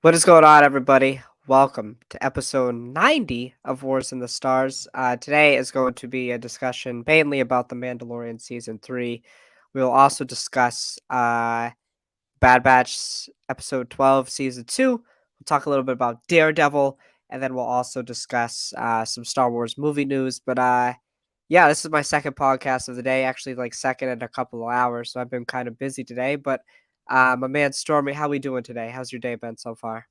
What is going on, everybody? Welcome to episode 90 of Wars in the Stars. Today is going to be a discussion mainly about The Mandalorian Season 3. We will also discuss Bad Batch Episode 12, Season 2. We'll talk a little bit about Daredevil, and then we'll also discuss some Star Wars movie news. But yeah, this is my second podcast of the day, actually, like second in a couple of hours, so I've been kind of busy today. But my man Stormy, how we doing today? How's your day been so far?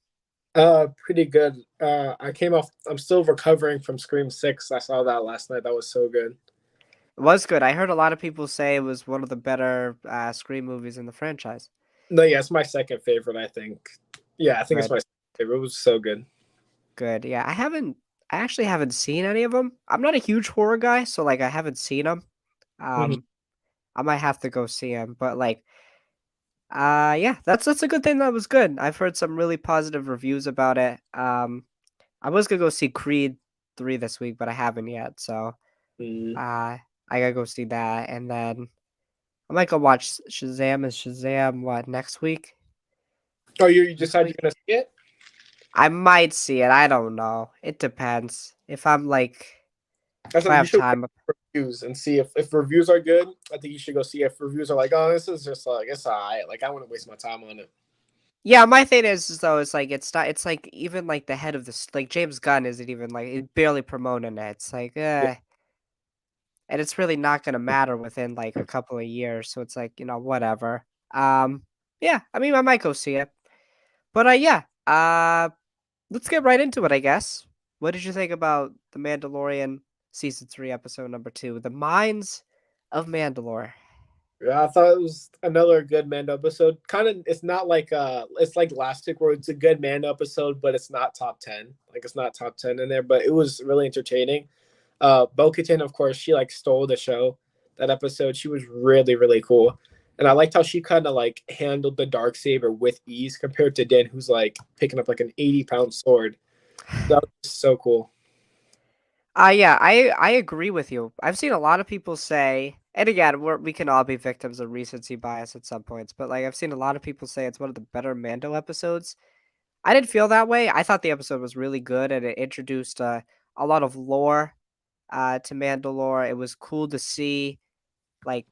Pretty good. I'm still recovering from Scream 6. I saw that last night. That was so good. It was good. I heard a lot of people say it was one of the better Scream movies in the franchise. No, yeah, it's my second favorite, I think. Yeah, I think it's Good, my second favorite. It was so good. good. Yeah, I actually haven't seen any of them. I'm not a huge horror guy, so like I haven't seen them. Mhm. Um, I might have to go see them, but like, yeah, that's a good thing. That was good. I've heard some really positive reviews about it. I was gonna go see Creed 3 this week, but I haven't yet. So, Mhm. I gotta go see that, and then I might go watch Shazam. Is Shazam what next week? Oh, you This decide you're week? gonna see it? I might see it. I don't know. It depends. I If I said you have should time. wait for reviews and see if reviews are good. I think you should go see if reviews are like, oh, this is just like it's alright. Like I wouldn't waste my time on it. Yeah, my thing is though, it's like it's not. It's like even like the head of this, like James Gunn isn't even like barely promoting it. It's like, Yeah. and it's really not gonna matter within like a couple of years. So it's like whatever. Um, yeah. I mean, I might go see it. But yeah. Let's get right into it, I guess. What did you think about The Mandalorian Season 3, Episode number 2, The Mines of Mandalore? Yeah, I thought it was another good Mando episode. Kind of, it's not like it's like last week where it's a good Mando episode, but it's not top 10. Like it's not top 10 in there, but it was really entertaining. Bo-Katan, of course, she like stole the show that episode. She was really cool, and I liked how she kind of like handled the dark saber with ease compared to Din, who's like picking up like an 80-pound sword. That was so cool. Yeah, I agree with you. I've seen a lot of people say, and again, we can all be victims of recency bias at some points, but like I've seen a lot of people say it's one of the better Mando episodes. I didn't feel that way. I thought the episode was really good and it introduced a lot of lore to Mandalore. It was cool to see like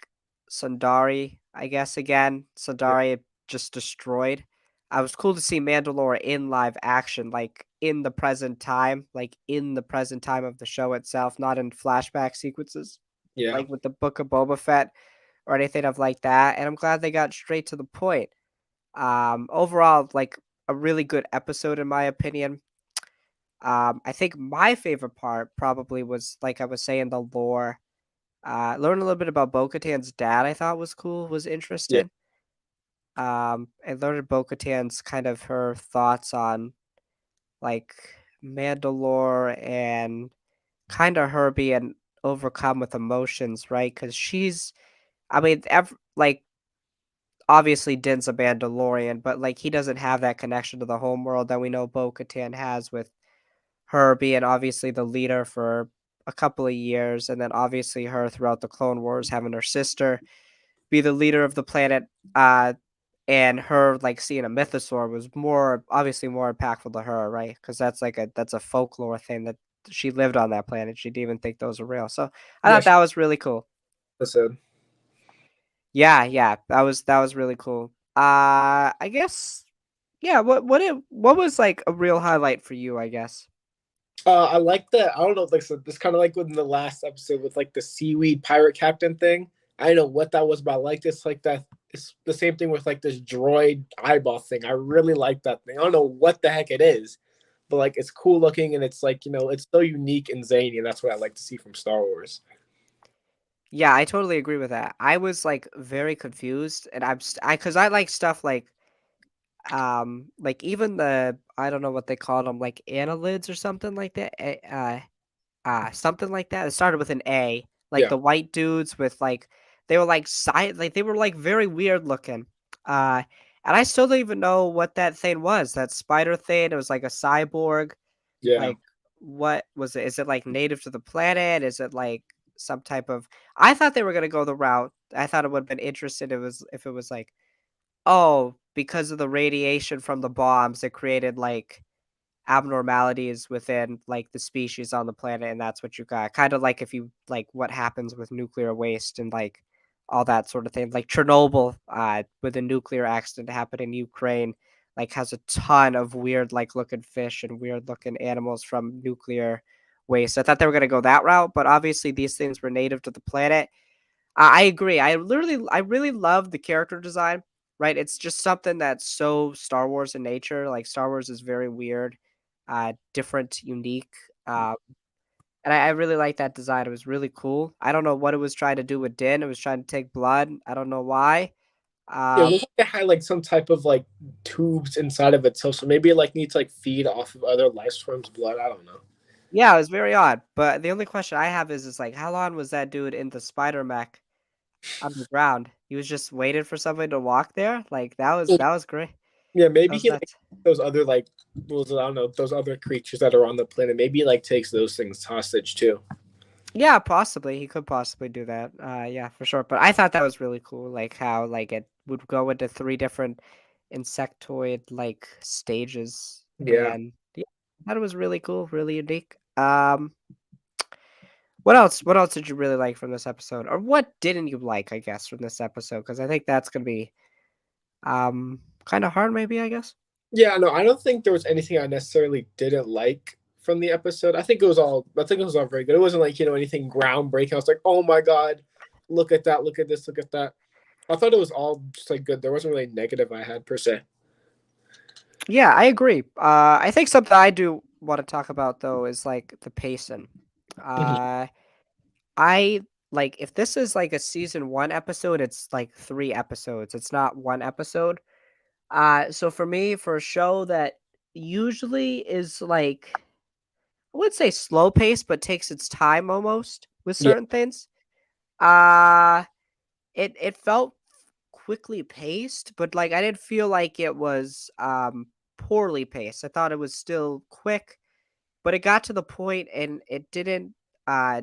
Sundari, I guess again. Yeah, Sundari just destroyed. I was cool to see Mandalore in live action, like in the present time of the show itself, not in flashback sequences, yeah, like with the Book of Boba Fett or anything of like that. And I'm glad they got straight to the point. Overall, like a really good episode in my opinion. I think my favorite part probably was like I was saying the lore. Learn a little bit about Bo-Katan's dad. I thought was cool, was yeah, interesting. I learned Bo-Katan's kind of her thoughts on like Mandalore and kind of her being overcome with emotions, right? Because I mean, like obviously Din's a Mandalorian, but like he doesn't have that connection to the home world that we know Bo-Katan has with her being obviously the leader for a couple of years, and then obviously her throughout the Clone Wars having her sister be the leader of the planet, and her like seeing a mythosaur was more obviously more impactful to her, right? Because that's a folklore thing that she lived on that planet. She didn't even think those were real. So I yeah. thought that was really cool. Episode. Yeah, yeah, that was really cool. I guess yeah. What was like a real highlight for you? I guess. I like that. I don't know, like so this kind of like within the last episode with like the seaweed pirate captain thing. I don't know what that was, but I like this. Like that, it's the same thing with like this droid eyeball thing. I really like that thing. I don't know what the heck it is, but like it's cool looking and it's like it's so unique and zany, and that's what I like to see from Star Wars. Yeah, I totally agree with that. I was like very confused, and because I like stuff like even the I don't know what they call them, like annelids or something like that. Something like that. It started with an A, like Yeah, the white dudes with like they were like like they were like very weird looking. Uh, and I still don't even know what that thing was. That spider thing. It was like a cyborg. yeah. Like, what was it? Is it like native to the planet? Is it like some type of? I thought they were gonna go the route. I thought it would have been interesting. It was if it was like, oh, because of the radiation from the bombs, it created like abnormalities within like the species on the planet, and that's what you got. Kind of like if you like what happens with nuclear waste and like all that sort of thing. Like Chernobyl, with a nuclear accident happened in Ukraine, like has a ton of weird like looking fish and weird looking animals from nuclear waste. I thought they were gonna go that route, but obviously these things were native to the planet. I agree. I really love the character design, right? It's just something that's so Star Wars in nature. Like Star Wars is very weird, different, unique. Uh, and I really like that design. It was really cool. I don't know what it was trying to do with Din. It was trying to take blood. I don't know why. Yeah, it Um, looks like it had like some type of like tubes inside of itself, so maybe it like needs to like feed off of other life forms' blood. I don't know. yeah, it was very odd. But the only question I have is like, how long was that dude in the spider mech underground? He was just waiting for somebody to walk there. Like that was great. Yeah, That maybe was he like nuts. those other like those I don't know those other creatures that are on the planet. Maybe he, like takes those things hostage too. Yeah, possibly. He could possibly do that. Yeah, for sure. But I thought that was really cool, like how like it would go into three different insectoid like stages, Yeah, and yeah, I thought it was really cool, really unique. What else? What else did you really like from this episode, or what didn't you like? I guess from this episode, because I think that's gonna be kind of hard, maybe. I guess. yeah. No, I don't think there was anything I necessarily didn't like from the episode. I think it was all. I think it was all very good. It wasn't like anything groundbreaking. I was like, oh my god, look at that, look at this, look at that. I thought it was all just like good. There wasn't really negative I had per se. Yeah, I agree. I think something I do want to talk about though is like the pacing. Mhm. Uh, I like if this is like a season 1 episode, it's like 3 episodes. It's not 1 episode. So for me, for a show that usually is like I would say slow pace, but takes its time almost with Yeah. certain things. Uh it felt quickly paced, but like I didn't feel like it was poorly paced. I thought it was still quick, but it got to the point and uh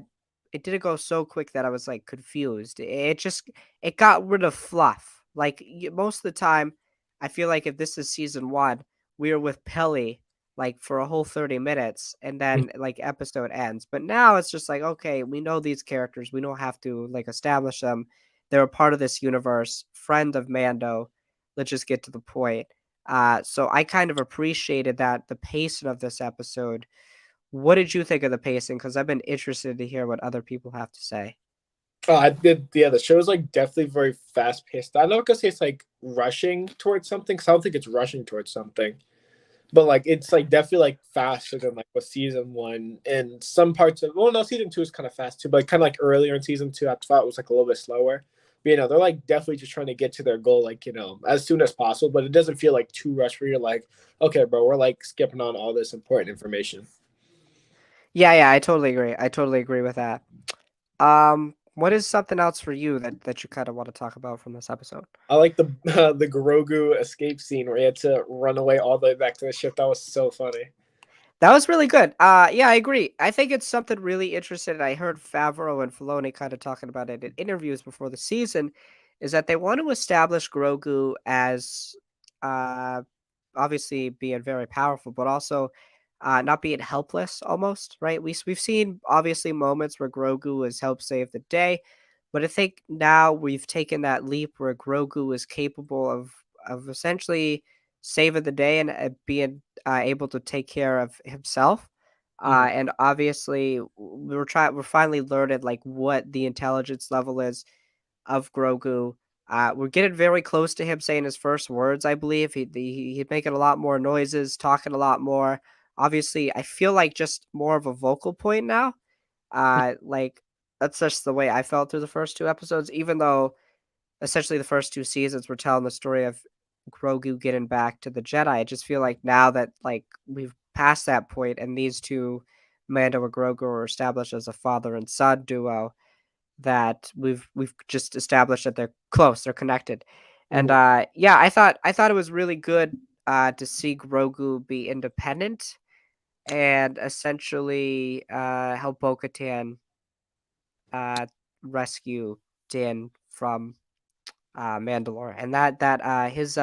it didn't go so quick that I was, like, confused. It just it got rid of fluff. Like, most of the time, I feel like if this is season 1, we're with Pelly, like, for a whole 30 minutes, and then, like, episode ends. But now it's just like, "Okay, we know these characters. We don't have to, like, establish them. They're a part of this universe, friend of Mando. Let's just get to the point." So I kind of appreciated that the pacing of this episode. What did you think of the pacing? Because I've been interested to hear what other people have to say. I did. Yeah, the show's like definitely very fast paced. I'm not gonna say it's like rushing towards something, because I don't think it's rushing towards something. But like it's like definitely like faster than like what season one and some parts of well no season two is kind of fast too, but kind of like earlier in season two I thought it was like a little bit slower. But they're like definitely just trying to get to their goal like as soon as possible, but it doesn't feel like too rushed where you're like, okay, bro, we're like skipping on all this important information. Yeah, yeah, I totally agree. I totally agree with that. What is something else for you that you kind of want to talk about from this episode? I like the the Grogu escape scene where he had to run away all the way back to the ship. That was so funny. That was really good. Yeah, I agree. I think it's something really interesting. I heard Favreau and Filoni kind of talking about it in interviews before the season, is that they want to establish Grogu as uh obviously being very powerful, but also not being helpless almost, right? We've seen obviously moments where Grogu has helped save the day, but I think now we've taken that leap where Grogu is capable of essentially saving the day and being able to take care of himself. Mhm. And obviously, we're finally learning like what the intelligence level is of Grogu. We're getting very close to him saying his first words. I believe he's making a lot more noises, talking a lot more. Obviously, I feel like just more of a vocal point now. Like that's just the way I felt through the first 2 episodes, even though essentially the first 2 seasons were telling the story of Grogu getting back to the Jedi. I just feel like now that like we've passed that point and these two, Mando and Grogu, are established as a father and son duo, that we've just established that they're close, they're connected. And Mhm. yeah, I thought it was really good to see Grogu be independent and essentially help Bo-Katan uh rescue Din from Mandalore, and that his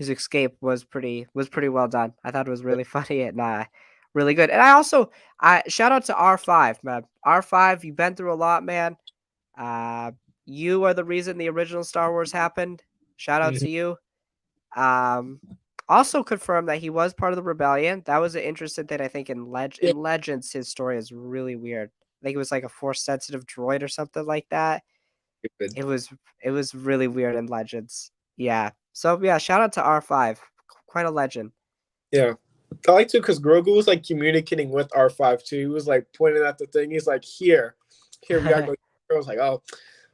his escape was pretty well done. I thought it was really funny and really good. And I also I shout out to R5, man. R5, you've been through a lot, man. Uh, you are the reason the original Star Wars happened. Shout out Mhm. to you. Um, also confirmed that he was part of the rebellion. That was an interesting thing. I think Yeah, in Legends, his story is really weird. I think it was like a force sensitive droid or something like that. stupid. It was it was really weird in Legends. Yeah. So yeah, shout out to R5. Quite a legend. Yeah. I like to because Grogu was like communicating with R5 too. He was like pointing at the thing. He's like, here we are going. I was like, oh,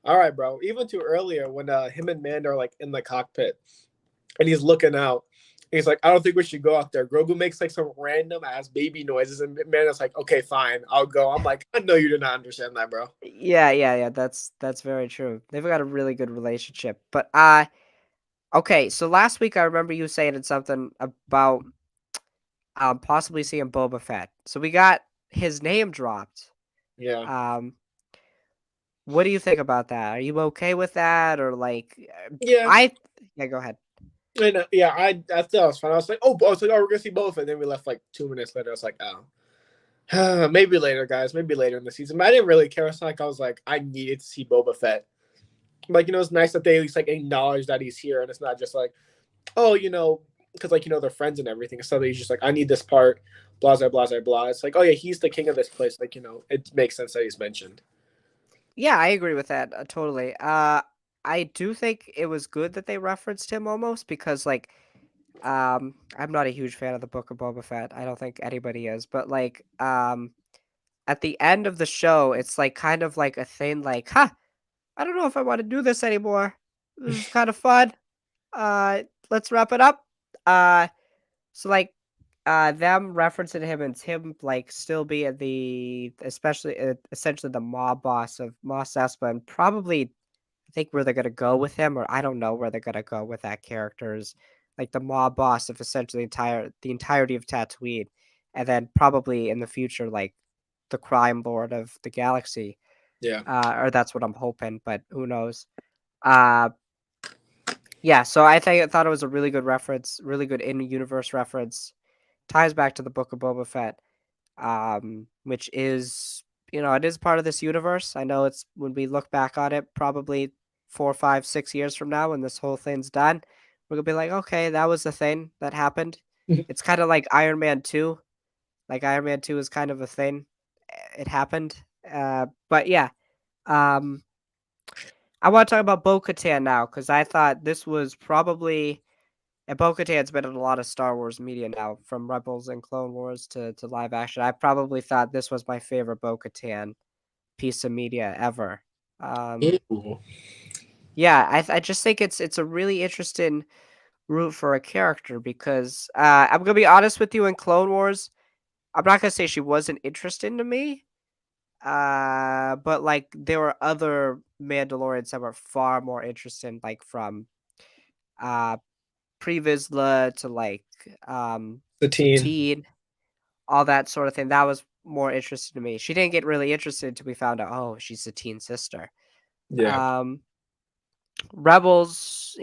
all right, bro. Even to earlier when him and Mando are like in the cockpit and he's looking out. He's like, I don't think we should go out there. Grogu makes like some random ass baby noises, and Mando's like, okay, fine, I'll go. I'm like, I know you did not understand that, bro. Yeah. That's very true. They've got a really good relationship. But okay, so last week I remember you saying something about possibly seeing Boba Fett. So we got his name dropped. Yeah. Um, what do you think about that? Are you okay with that, or like, Yeah. I yeah, go ahead. And yeah, I thought it was fun. I was like, oh, we're gonna see both, and then we left like 2 minutes later. I was like, oh, maybe later, guys, maybe later in the season. But I didn't really care. It's not like I was like, I needed to see Boba Fett. Like, it's nice that they at least like acknowledge that he's here, and it's not just like, oh, because like they're friends and everything. So he's just like, I need this part, blah blah blah blah blah. It's like, oh yeah, he's the king of this place. Like, it makes sense that he's mentioned. Yeah, I agree with that totally. I do think it was good that they referenced him almost because like, I'm not a huge fan of the Book of Boba Fett. I don't think anybody is, but like, at the end of the show, it's like kind of like a thing like, huh, I don't know if I want to do this anymore. This is kind of fun. Uh, let's wrap it up. Uh, so like, them referencing him and him like still being the especially essentially the mob boss of Mos Espa, and probably I think where they're gonna go with him, or I don't know where they're gonna go with that character is like the mob boss of essentially the entirety of Tatooine, and then probably in the future like the crime lord of the galaxy. Yeah. Or that's what I'm hoping, but who knows? Uh, yeah. So I thought it was a really good reference, really good in universe reference. Ties back to the Book of Boba Fett, which is it is part of this universe. I know it's when we look back on it, probably 4, 5, 6 years from now, when this whole thing's done, we're gonna be like, okay, that was the thing that happened. It's kind of like Iron Man 2. Like Iron Man 2 is kind of a thing. It happened. But yeah. Um, I want to talk about Bo-Katan now because I thought this was probably and Bo-Katan's been in a lot of Star Wars media now, from Rebels and Clone Wars to live action. I probably thought this was my favorite Bo-Katan piece of media ever. Um, Ooh. yeah, I just think it's a really interesting route for a character because I'm gonna be honest with you. In Clone Wars, I'm not gonna say she wasn't interesting to me. But like there were other Mandalorians that were far more interesting, like from uh Pre Vizsla to like The teen. Satine, all that sort of thing. That was more interesting to me. She didn't get really interested until we found out, oh, she's Satine's sister. Yeah. Um, Rebels,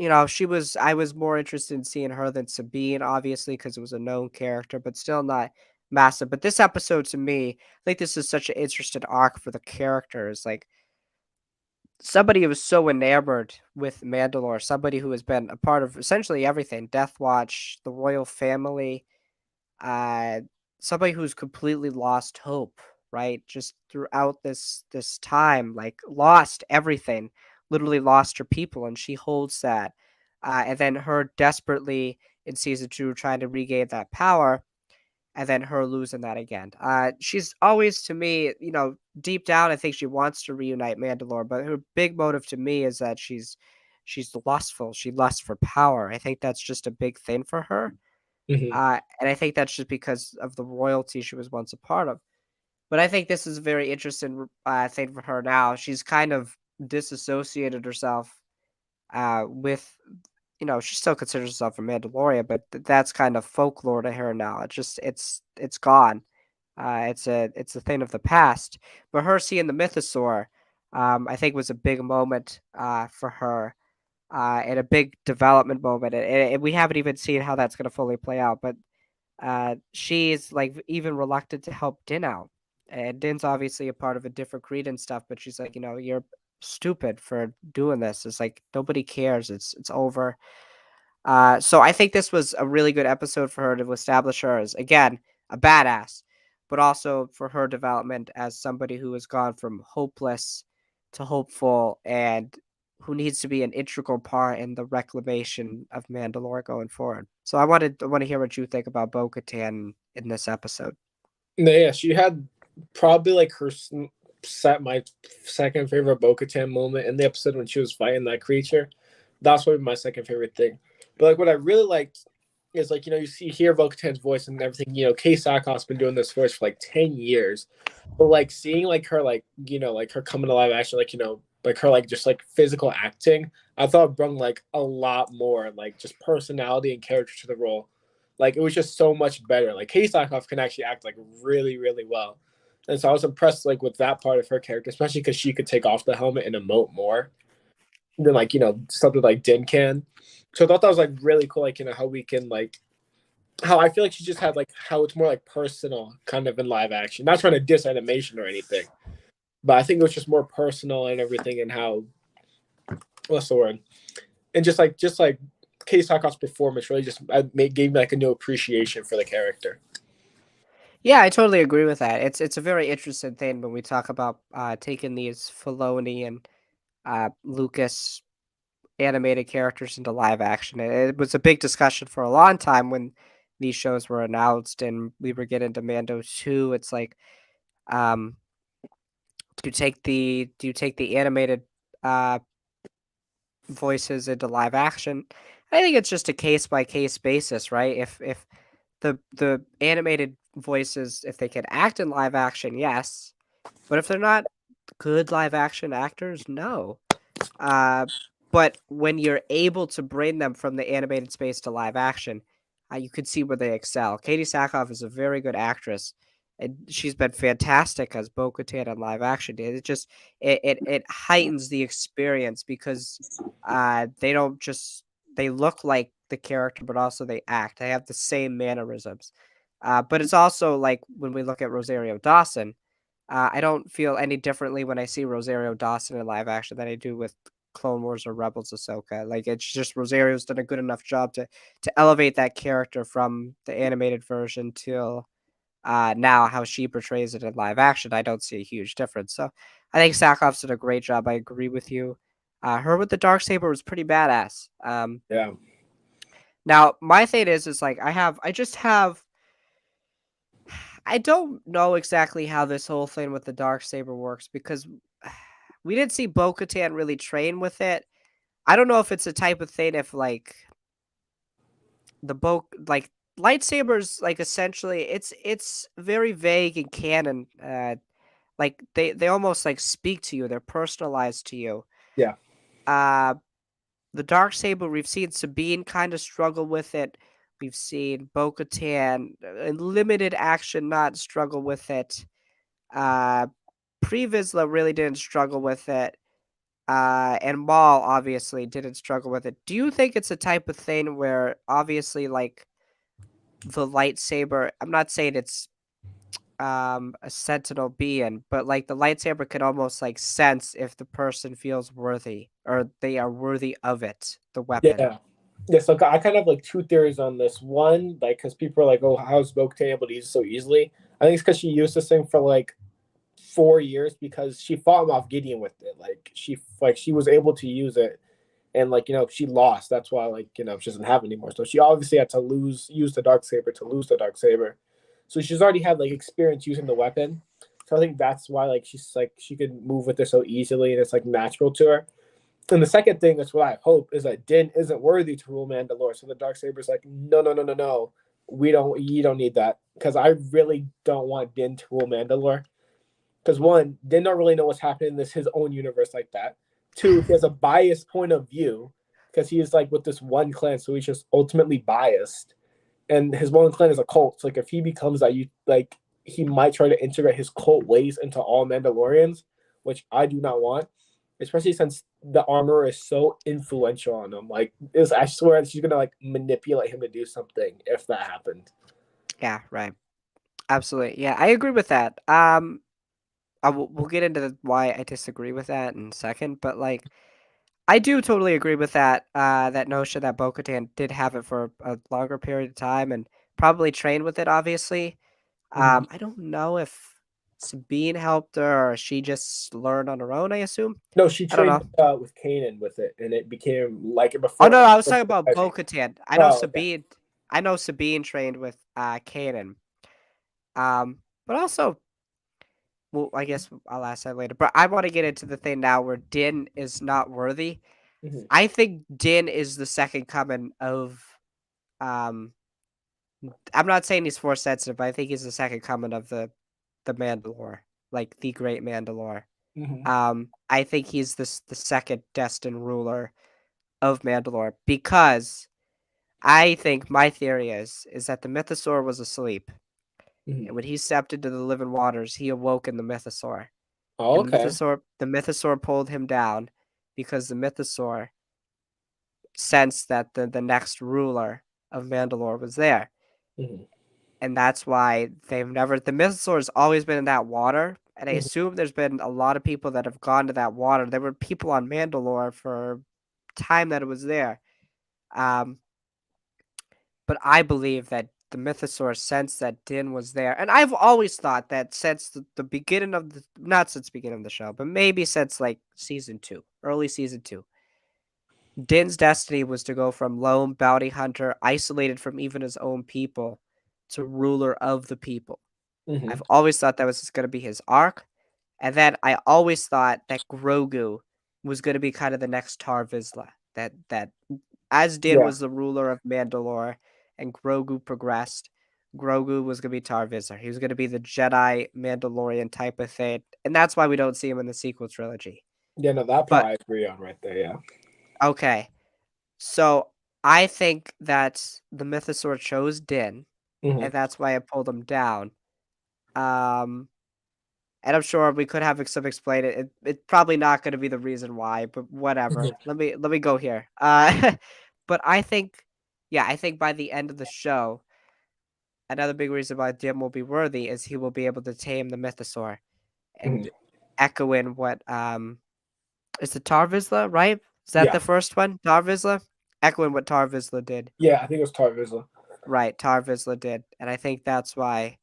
I was more interested in seeing her than Sabine, obviously, because it was a known character, but still not massive. But this episode, to me, I think this is such an interesting arc for the characters. Like somebody who was so enamored with Mandalore, somebody who has been a part of essentially everything, Death Watch, the royal family, uh, somebody who's completely lost hope, right? Just throughout this time, like lost everything, literally lost her people, and she holds that. And then her desperately in season 2 trying to regain that power, and then her losing that again. She's always to me, deep down, I think she wants to reunite Mandalore, but her big motive to me is that she's lustful. She lusts for power. I think that's just a big thing for her. Hmm. And I think that's just because of the royalty she was once a part of. But I think this is a very interesting thing for her now. She's kind of disassociated herself with, she still considers herself a Mandalorian, but that's kind of folklore to her now. It's gone. It's a thing of the past. But her seeing the mythosaur, I think was a big moment for her. and a big development moment. And we haven't even seen how that's going to fully play out. But she's like even reluctant to help Din out. And Din's obviously a part of a different creed and stuff, but she's like, you're stupid for doing this. It's like nobody cares. It's over. So I think this was a really good episode for her to establish her as, again, a badass, but also for her development as somebody who has gone from hopeless to hopeful and who needs to be an integral part in the reclamation of Mandalore going forward. So I want to hear what you think about Bo-Katan in this episode. Yeah, she had probably like her set my second favorite Bo-Katan moment in the episode when she was fighting that creature. That's probably my second favorite thing. But like what I really liked is like you hear Bo-Katan's voice and everything. Kay Sackhoff's been doing this voice for like 10 years, but like seeing like her like like her coming to live action like her like just like physical acting, I thought it brought like a lot more like just personality and character to the role. Like it was just so much better. Like Katie Sackhoff can actually act like really, really well. And so I was impressed like with that part of her character, especially because she could take off the helmet and emote more than like, something like Din can. So I thought that was like really cool, like, how we can like how I feel like she just had like how it's more like personal kind of in live action. Not trying to diss animation or anything. But I think it was just more personal and everything and how what's the word? And just like Katie Sackhoff's performance really just gave me like a new appreciation for the character. Yeah, I totally agree with that. It's a very interesting thing when we talk about taking these Filoni and Lucas animated characters into live action. It was a big discussion for a long time when these shows were announced and we were getting to Mando 2. It's like, um, do you take the animated uh voices into live action? I think it's just a case by case basis, right? If the animated voices, if they can act in live action, yes. But if they're not good live action actors, no. Uh, but when you're able to bring them from the animated space to live action, you could see where they excel. Katie Sackhoff is a very good actress, and she's been fantastic as Bo-Katan in live action. It heightens the experience because they don't just they look like the character, but also they act. They have the same mannerisms. But it's also like when we look at Rosario Dawson, I don't feel any differently when I see Rosario Dawson in live action than I do with Clone Wars or Rebels Ahsoka. Like it's just Rosario's done a good enough job to elevate that character from the animated version to now how she portrays it in live action. I don't see a huge difference. So I think Sackhoff's did a great job. I agree with you. Her with the dark saber was pretty badass. Yeah. Now my thing is like I don't know exactly how this whole thing with the dark saber works because we didn't see Bo-Katan really train with it. I don't know if it's a type of thing if like like lightsabers like essentially it's very vague in canon. Like they almost like speak to you. They're personalized to you. Yeah. Uh the dark saber we've seen Sabine kind of struggle with it. We've seen Bo-Katan in limited action not struggle with it. Uh Pre Vizsla really didn't struggle with it. And Maul obviously didn't struggle with it. Do you think it's a type of thing where obviously like the lightsaber, I'm not saying it's a sentinel being, but like the lightsaber can almost like sense if the person feels worthy or they are worthy of it, the weapon. Yeah. Yeah, so I kind of have like two theories on this. One, like, because people are like, "Oh, how's Bo-Katan able to use it so easily?" I think it's because she used this thing for like 4 years because she fought Moff Gideon with it. Like she was able to use it, and like she lost. That's why like she doesn't have it anymore. So she obviously had to use the dark saber to lose the dark saber. So she's already had like experience using the weapon. So I think that's why like she's like she can move with it so easily and it's like natural to her. And the second thing that's what I hope is that Din isn't worthy to rule Mandalore. So the dark saber's like, no, no, no, no, no. You don't need that. Because I really don't want Din to rule Mandalore. Because one, Din don't really know what's happening in his own universe like that. Two, he has a biased point of view because he is like with this one clan, so he's just ultimately biased. And his one clan is a cult. So like if he becomes that, you like he might try to integrate his cult ways into all Mandalorians, which I do not want. especially since the armor is so influential on him. Like, I swear she's gonna like manipulate him to do something if that happened. Yeah, right. Absolutely. Yeah, I agree with that. We'll get into why I disagree with that in a second, but like I do totally agree with that. That notion that Bo-Katan did have it for a longer period of time and probably trained with it. Obviously, Mm-hmm. I don't know if Sabine helped her or she just learned on her own. I assume. No, she I don't trained know. with Kanan with it, and it became like Oh before. no, I was talking about Bo-Katan. I know Oh, okay. Sabine. I know Sabine trained with Kanan. But also, well, I guess I'll ask that later. But I want to get into the thing now where Din is not worthy. Mm-hmm. I think Din is the second coming of um I'm not saying he's force sensitive, but I think he's the second coming of the Mandalore, like the great Mandalore. Mm-hmm. I think he's the second destined ruler of Mandalore because I think my theory is that the Mythosaur was asleep, Mm-hmm. and when he stepped into the living waters, he awoke in the Mythosaur, Oh, and okay. the Mythosaur pulled him down because the Mythosaur sensed that the next ruler of Mandalore was there. Mm-hmm. And that's why they've never the Mythosaur has always been in that water, and I Mm-hmm. assume there's been a lot of people that have gone to that water. There were people on Mandalore for time that it was there. Um, but I believe that the Mythosaur sensed that Din was there, and I've always thought that since the beginning of the not since the beginning of the show, but maybe since like season 2, early season 2, Din's destiny was to go from lone bounty hunter, isolated from even his own people, to ruler of the people. Mm-hmm. I've always thought that was gonna be his arc, and then I always thought that Grogu was gonna be kind of the next Tar Vizsla. That as Din Yeah. was the ruler of Mandalore and Grogu progressed, Grogu was gonna be Tar Vizsla. He was gonna be the Jedi Mandalorian type of thing, and that's why we don't see him in the sequel trilogy. Yeah, no, that part But I agree on right there. Yeah. okay, so I think that the Mythosaur chose Din, Mm-hmm. and that's why it pulled him down. Um, And I'm sure we could have some explain it. It's probably not gonna be the reason why, but whatever. Let me go here. But I think yeah, I think by the end of the show, another big reason why Jim will be worthy is he will be able to tame the Mythosaur Mm-hmm. and echoing what is it Tar Vizsla, right? Is that Yeah. the first one? Tar Vizsla? Echoing what Tar Vizsla did. Yeah, I think it was Tar Vizsla. Right, Tar Vizsla did. And I think that's why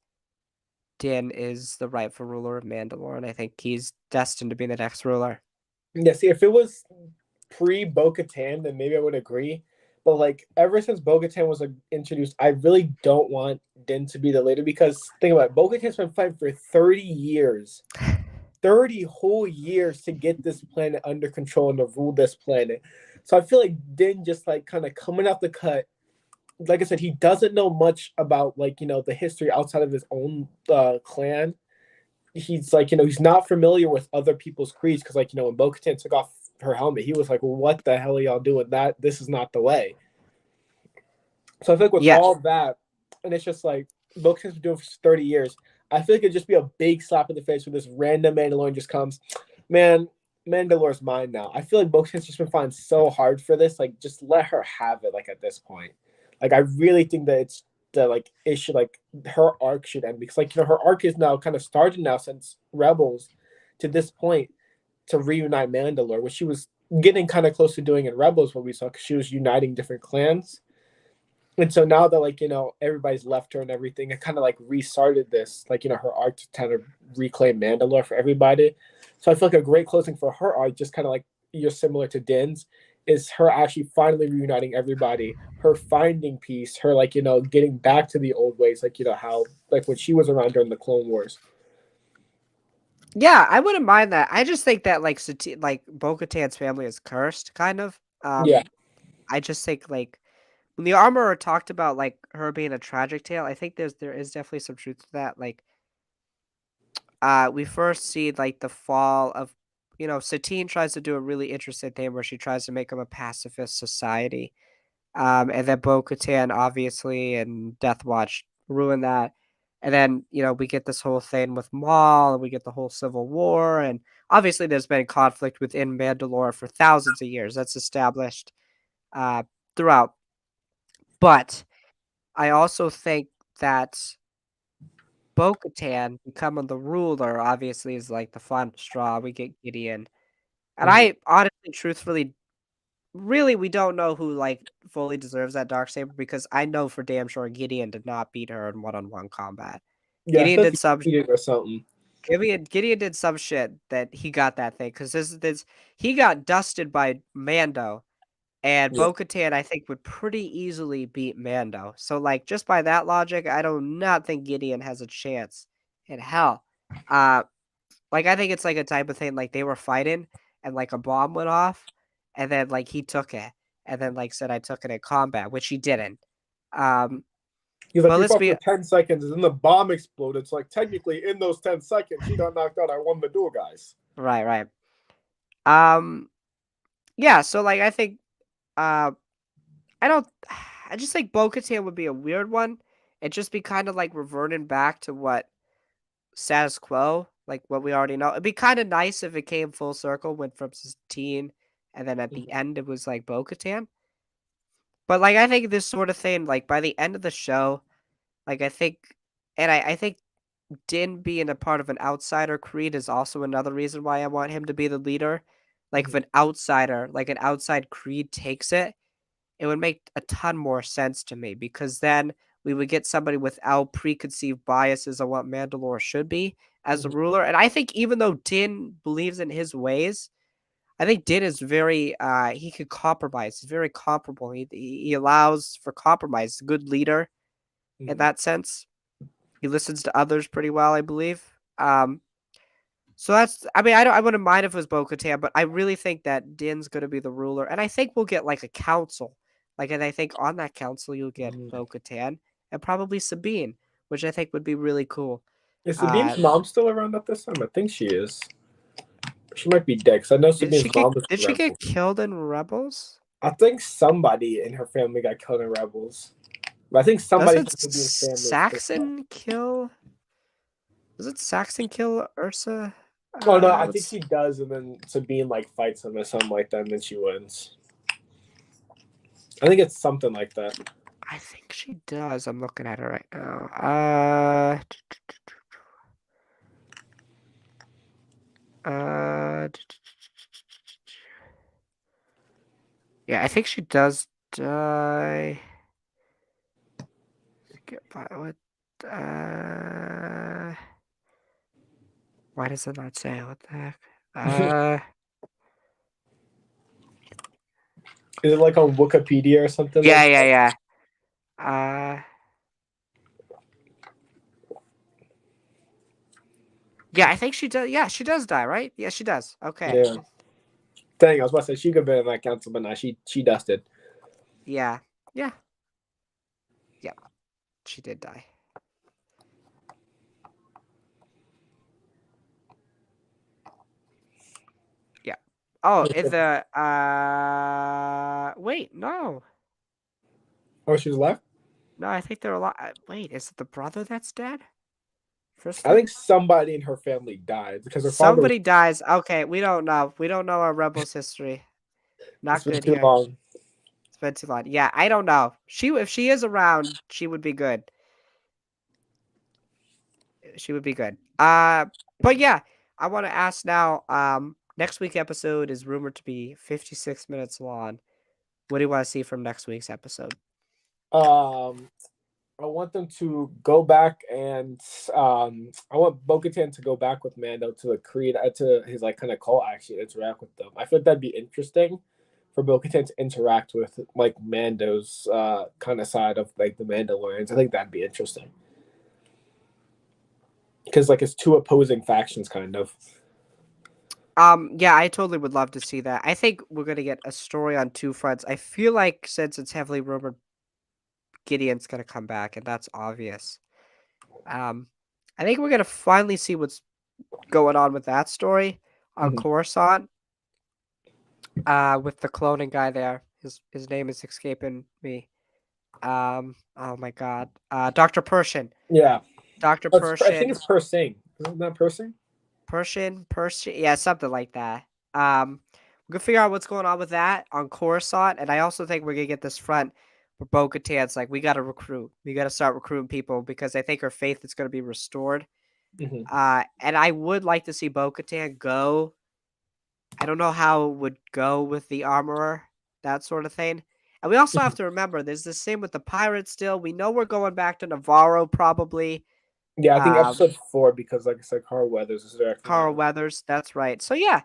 Din is the rightful ruler of Mandalore, and I think he's destined to be the next ruler. Yeah, see, if it was pre Bo Katan, then maybe I would agree. But like ever since Bo Katan was like introduced, I really don't want Din to be the leader because think about it, Bo Katan's been fighting for 30 years. 30 whole years to get this planet under control and to rule this planet. So I feel like Din just like kind of coming out the cut. Like I said, he doesn't know much about like the history outside of his own clan. He's like he's not familiar with other people's creeds because like when Bo-Katan took off her helmet, he was like, well, "What the hell are y'all doing? This is not the way." So I feel like with Yeah, all that, and it's just like Bo-Katan's been doing for 30 years. I feel like it'd just be a big slap in the face when this random Mandalorian just comes. Man, Mandalore's mine now. I feel like Bo-Katan's just been fighting so hard for this. Like, just let her have it. Like at this point, like I really think that it should like her arc should end because like her arc is now kind of started now since Rebels to this point to reunite Mandalore, which she was getting kind of close to doing in Rebels, what we saw because she was uniting different clans. And so now that everybody's left her and everything, it kind of like restarted this her arc to kind of reclaim Mandalore for everybody. So I feel like a great closing for her arc, just kind of like you're similar to Din's, is her actually finally reuniting everybody, her finding peace, her getting back to the old ways, like how like when she was around during the Clone Wars. yeah, I wouldn't mind that. I just think that like Bo-Katan's family is cursed, kind of. Yeah. I just think like when the Armorer talked about like her being a tragic tale, I think there is definitely some truth to that. Like, we first see like the fall of, Satine tries to do a really interesting thing where she tries to make them a pacifist society. And then Bo-Katan obviously and Death Watch ruin that. And then, we get this whole thing with Maul, and we get the whole Civil War, and obviously there's been conflict within Mandalore for thousands of years. That's established uh, throughout. But I also think that Bo-Katan becoming the ruler obviously is like the final straw. We get Gideon. And Mhm. I honestly, truthfully, really, we don't know who like fully deserves that dark saber because I know for damn sure Gideon did not beat her in one-on-one combat. Yeah, I Gideon thought did some he did or something. Gideon did some shit that he got that thing because this he got dusted by Mando, and Yeah. Bo-Katan I think would pretty easily beat Mando. So like just by that logic, I do not think Gideon has a chance in hell. Uh, like I think it's like a type of thing like they were fighting and like a bomb went off, and then like he took it and then like said I took it in combat, which he didn't. Um, He's like, but we let's fought be for 10 seconds and then the bomb exploded. It's like, technically, in those 10 seconds, she got knocked out. I won the duel, guys. right, right. Um, yeah. So like I think uh I don't. I just think Bo-Katan would be a weird one. It'd just be kind of like reverting back to what status quo, like what we already know. It'd be kind of nice if it came full circle, went from Satine, and then at the Mhm. end it was like Bo-Katan. But like I think this sort of thing, like by the end of the show, like I think, and I think Din being a part of an outsider creed is also another reason why I want him to be the leader. Like if Mhm. an outsider, like an outside creed takes it, it would make a ton more sense to me because then we would get somebody without preconceived biases on what Mandalore should be as a Mhm. ruler. And I think even though Din believes in his ways, I think Din is very he could compromise. He's very comparable. He allows for compromise. He's a good leader in Mhm. that sense. He listens to others pretty well, I believe. So that's I mean, I wouldn't mind if it was Bo-Katan, but I really think that Din's gonna be the ruler, and I think we'll get, like, a council. Like, and I think on that council, you'll get Mhm. Bo-Katan and probably Sabine, which I think would be really cool. Is Uh, Sabine's mom still around at this time? I think she is. She might be dead because I know Sabine's mom was did in she get Rebels. killed in Rebels? I think somebody in her family got killed in Rebels. But I think somebody Doesn't from Sabine's family is still alive. does it Saxon kill Ursa? Oh no, I think Let's she does, and then Sabine like fights him or something like that, and then she wins. I think it's something like that. I think she does. I'm looking at her right now. Uh, yeah, I think she does die. Skip by what? Uh, why does it not say? What the heck? Is Uh, it like on Wikipedia or something yeah, like yeah, that? yeah. Uh, yeah, I think she does. Yeah, she does die, right? Yeah, she does. Okay. Yeah. Dang, I was about to say she could have been in that council, but no, she dusted. Yeah, yeah, yeah. She did die. Yeah. Oh, in the wait, no, Oh, she was alive? no. I think they're a lot. Wait, is it the brother that's dead? I Tristan? think somebody in her family died because her father was. Somebody dies. Okay, we don't know. We don't know our Rebels history. It's Not been good too here. long. It's been too long. Yeah, I don't know. If she is around, she would be good. She would be good. But yeah, I want to ask now. Next week episode is rumored to be 56 minutes long. What do you want to see from next week's episode? Um, I want them to go back and I want Bo-Katan to go back with Mando to the Creed to his like kind of cult actually interact with them. I feel like that'd be interesting for Bo-Katan to interact with like Mando's kind of side of like the Mandalorians. I think that'd be interesting because like it's two opposing factions kind of. Yeah, I totally would love to see that. I think we're gonna get a story on two fronts. I feel like since it's heavily rumored, Gideon's gonna come back, and that's obvious. Um, I think we're gonna finally see what's going on with that story on Mhm. Coruscant. With the cloning guy there, his name is escaping me. Oh my god. Dr. Pershing. Yeah. Dr. I think Pershing, it's Persing. Isn't that Persing? Pershing, yeah, something like that. We're gonna figure out what's going on with that on Coruscant, and I also think we're gonna get this front for Bo-Katan's like, we gotta recruit. We gotta start recruiting people because I think her faith is gonna be restored. Hmm. And I would like to see Bo-Katan go. I don't know how it would go with the armorer, that sort of thing. And we also have to remember there's the same with the pirates still. We know we're going back to Navarro probably. Yeah, I think Um, episode 4 because, like I said, Carl Weathers is directing Carl that. Weathers, that's right. So yeah,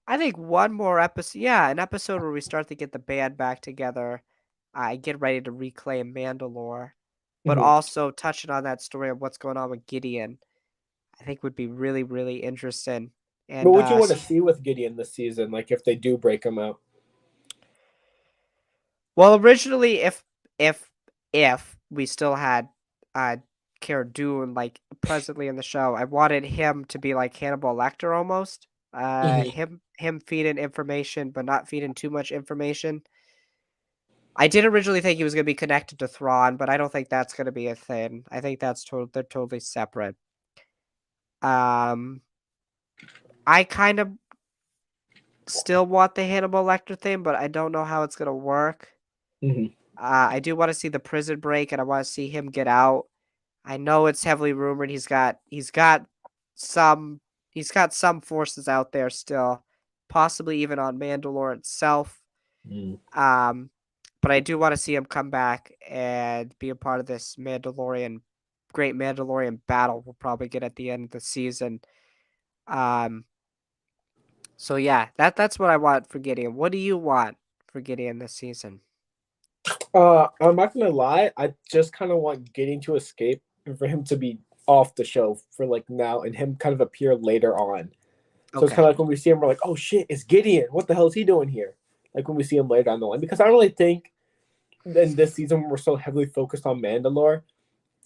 I think one more episode. Yeah, an episode where we start to get the band back together. Get ready to reclaim Mandalore, but Hmm. also touching on that story of what's going on with Gideon. I think would be really, really interesting. What And would you want to see with Gideon this season? Like if they do break him out. well, originally, if if we still had uh Cara Dune like presently in the show, I wanted him to be like Hannibal Lecter almost. Hmm. Him feeding information, but not feeding too much information. I did originally think he was gonna be connected to Thrawn, but I don't think that's gonna be a thing. I think that's they're totally separate. Um, I kind of still want the Hannibal Lecter thing, but I don't know how it's gonna work. Hmm. I do want to see the prison break, and I want to see him get out. I know it's heavily rumored some he's got some forces out there still, possibly even on Mandalore itself. Mm. Um, but I do want to see him come back and be a part of this great Mandalorian battle we'll probably get at the end of the season. Um, so yeah, that's what I want for Gideon. What do you want for Gideon this season? I'm not gonna lie. I just kind of want Gideon to escape and for him to be off the show for like now, and him kind of appear later on. So it's kind Okay. of like when we see him, we're like, "Oh shit, it's Gideon! What the hell is he doing here?" Like when we see him later down the line, because I don't really think in this season we're so heavily focused on Mandalore.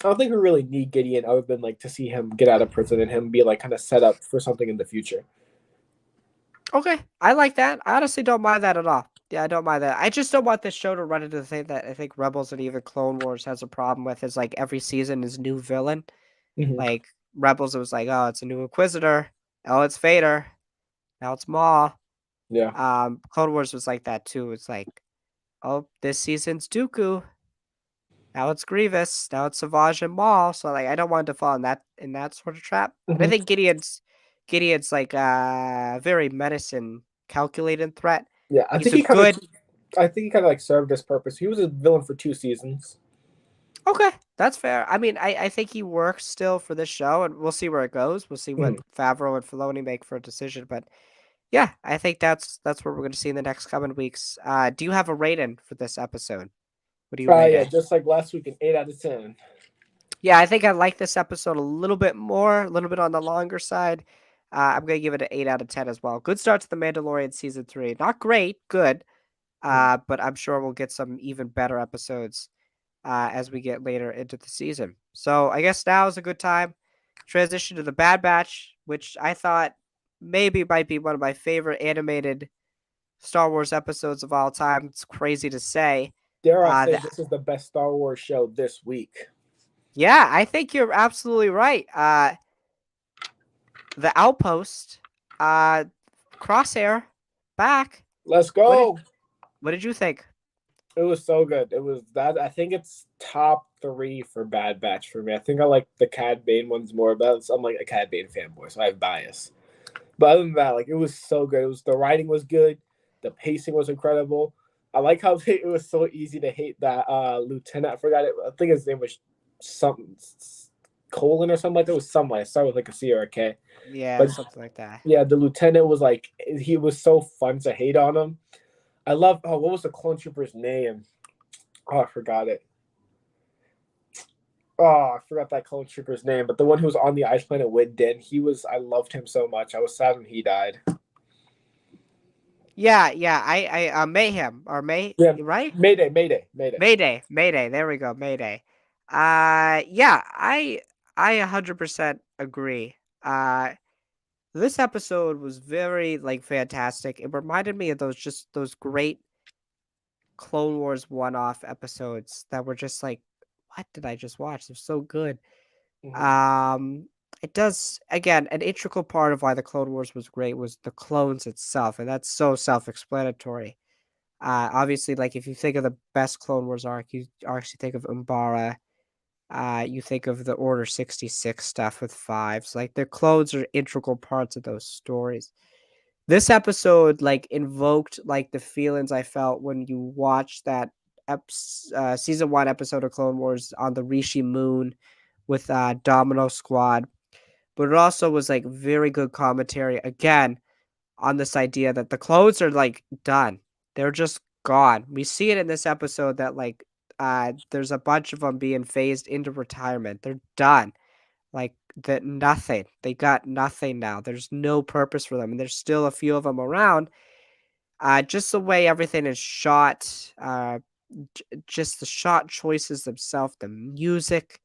I don't think we really need Gideon other than like to see him get out of prison and him be like kind of set up for something in the future. Okay, I like that. I honestly don't mind that at all. Yeah, I don't mind that. I just don't want this show to run into the thing that I think Rebels and even Clone Wars has a problem with is like every season is new villain. Hmm. Like Rebels, it was like, oh, it's a new Inquisitor. Oh, it's Vader. Now it's Maul. Yeah. Clone Wars was like that too. It's like, oh, this season's Dooku. Now it's Grievous. Now it's Savage and Maul. So like, I don't want to fall in that sort of trap. And I Hmm. think Gideon's like a very medicine calculated threat. Yeah. He's a good. I think he kind of like served his purpose. He was a villain for 2 seasons. Okay, that's fair. I mean, I think he works still for this show, and we'll see where it goes. We'll see what Hmm. Favreau and Filoni make for a decision. But yeah, I think that's what we're going to see in the next coming weeks. Do you have a rating for this episode? What do you rate Yeah, it? just like last week, an 8 out of 10. Yeah, I think I like this episode a little bit more, a little bit on the longer side. I'm going to give it an 8 out of 10 as well. Good start to the Mandalorian season 3. Not great, good. Hmm. But I'm sure we'll get some even better episodes as we get later into the season. So I guess now is a good time. Transition to the Bad Batch, which I thought maybe might be one of my favorite animated Star Wars episodes of all time. It's crazy to say. Dare I say The this is the best Star Wars show this week? Yeah, I think you're absolutely right. The Outpost, uh, Crosshair, back. Let's What did go. what did you think? It was so good. It was that. I think it's top 3 for Bad Batch for me. I think I like the Cad Bane ones more, but I'm like a Cad Bane fanboy, so I have bias. But other than that, like it was so good. It was the writing was good, the pacing was incredible. I like how it was so easy to hate that lieutenant. I forgot it. I think his name was something Colin or something like that. It was something. It started with like a C or a K. Yeah, it But was something like that. yeah, the lieutenant was like he was so fun to hate on him. I love. Oh, what was the clone trooper's name? Oh, I forgot it. Oh, I forgot that clone trooper's name, but the one who was on the ice planet with Din, he was. I loved him so much. I was sad when he died. Yeah, yeah. I Mayhem or May Yeah, right? Mayday, Mayday, Mayday. Mayday. There we go, Mayday. Yeah, I 100% agree. This episode was very like fantastic. It reminded me of those great Clone Wars one-off episodes that were just like, what did I just watch? They're so good. Hmm. Um, it does again, an integral part of why the Clone Wars was great was the clones itself, and that's so self-explanatory. Obviously, like if you think of the best Clone Wars arc, you actually think of Umbara. You think of the Order 66 stuff with fives. Like their clones are integral parts of those stories. This episode like invoked like the feelings I felt when you watched that season 1 episode of Clone Wars on the Rishi Moon with Domino Squad. But it also was like very good commentary again on this idea that the clones are like done. They're just gone. We see it in this episode that like there's a bunch of them being phased into retirement. They're done. Like that nothing. They got nothing now. There's no purpose for them. And there's still a few of them around. Just the way everything is shot, just the shot choices themselves, the music,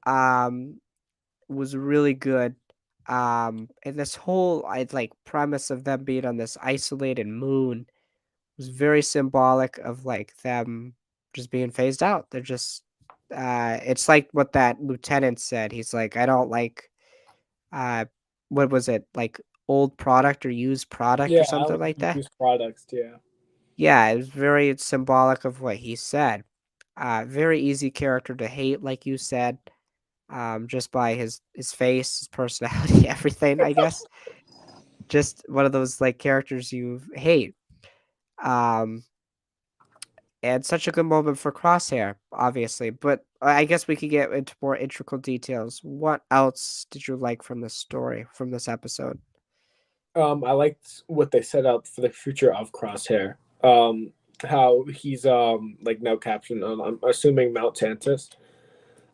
um, was really good. And this whole I like premise of them being on this isolated moon was very symbolic of like them just being phased out. They're just it's like what that lieutenant said. He's like, I don't like uh what was it, like old product or used product or Yeah, I something like like that? used products. Yeah. Yeah, it was very symbolic of what he said. Very easy character to hate, like you said, just by his face, his personality, everything, I guess. Just one of those like characters you hate. Um, and such a good moment for Crosshair, obviously. But I guess we could get into more integral details. What else did you like from this story, from this episode? I liked what they set up for the future of Crosshair. How he's like now captured on, I'm assuming Mount Tantus.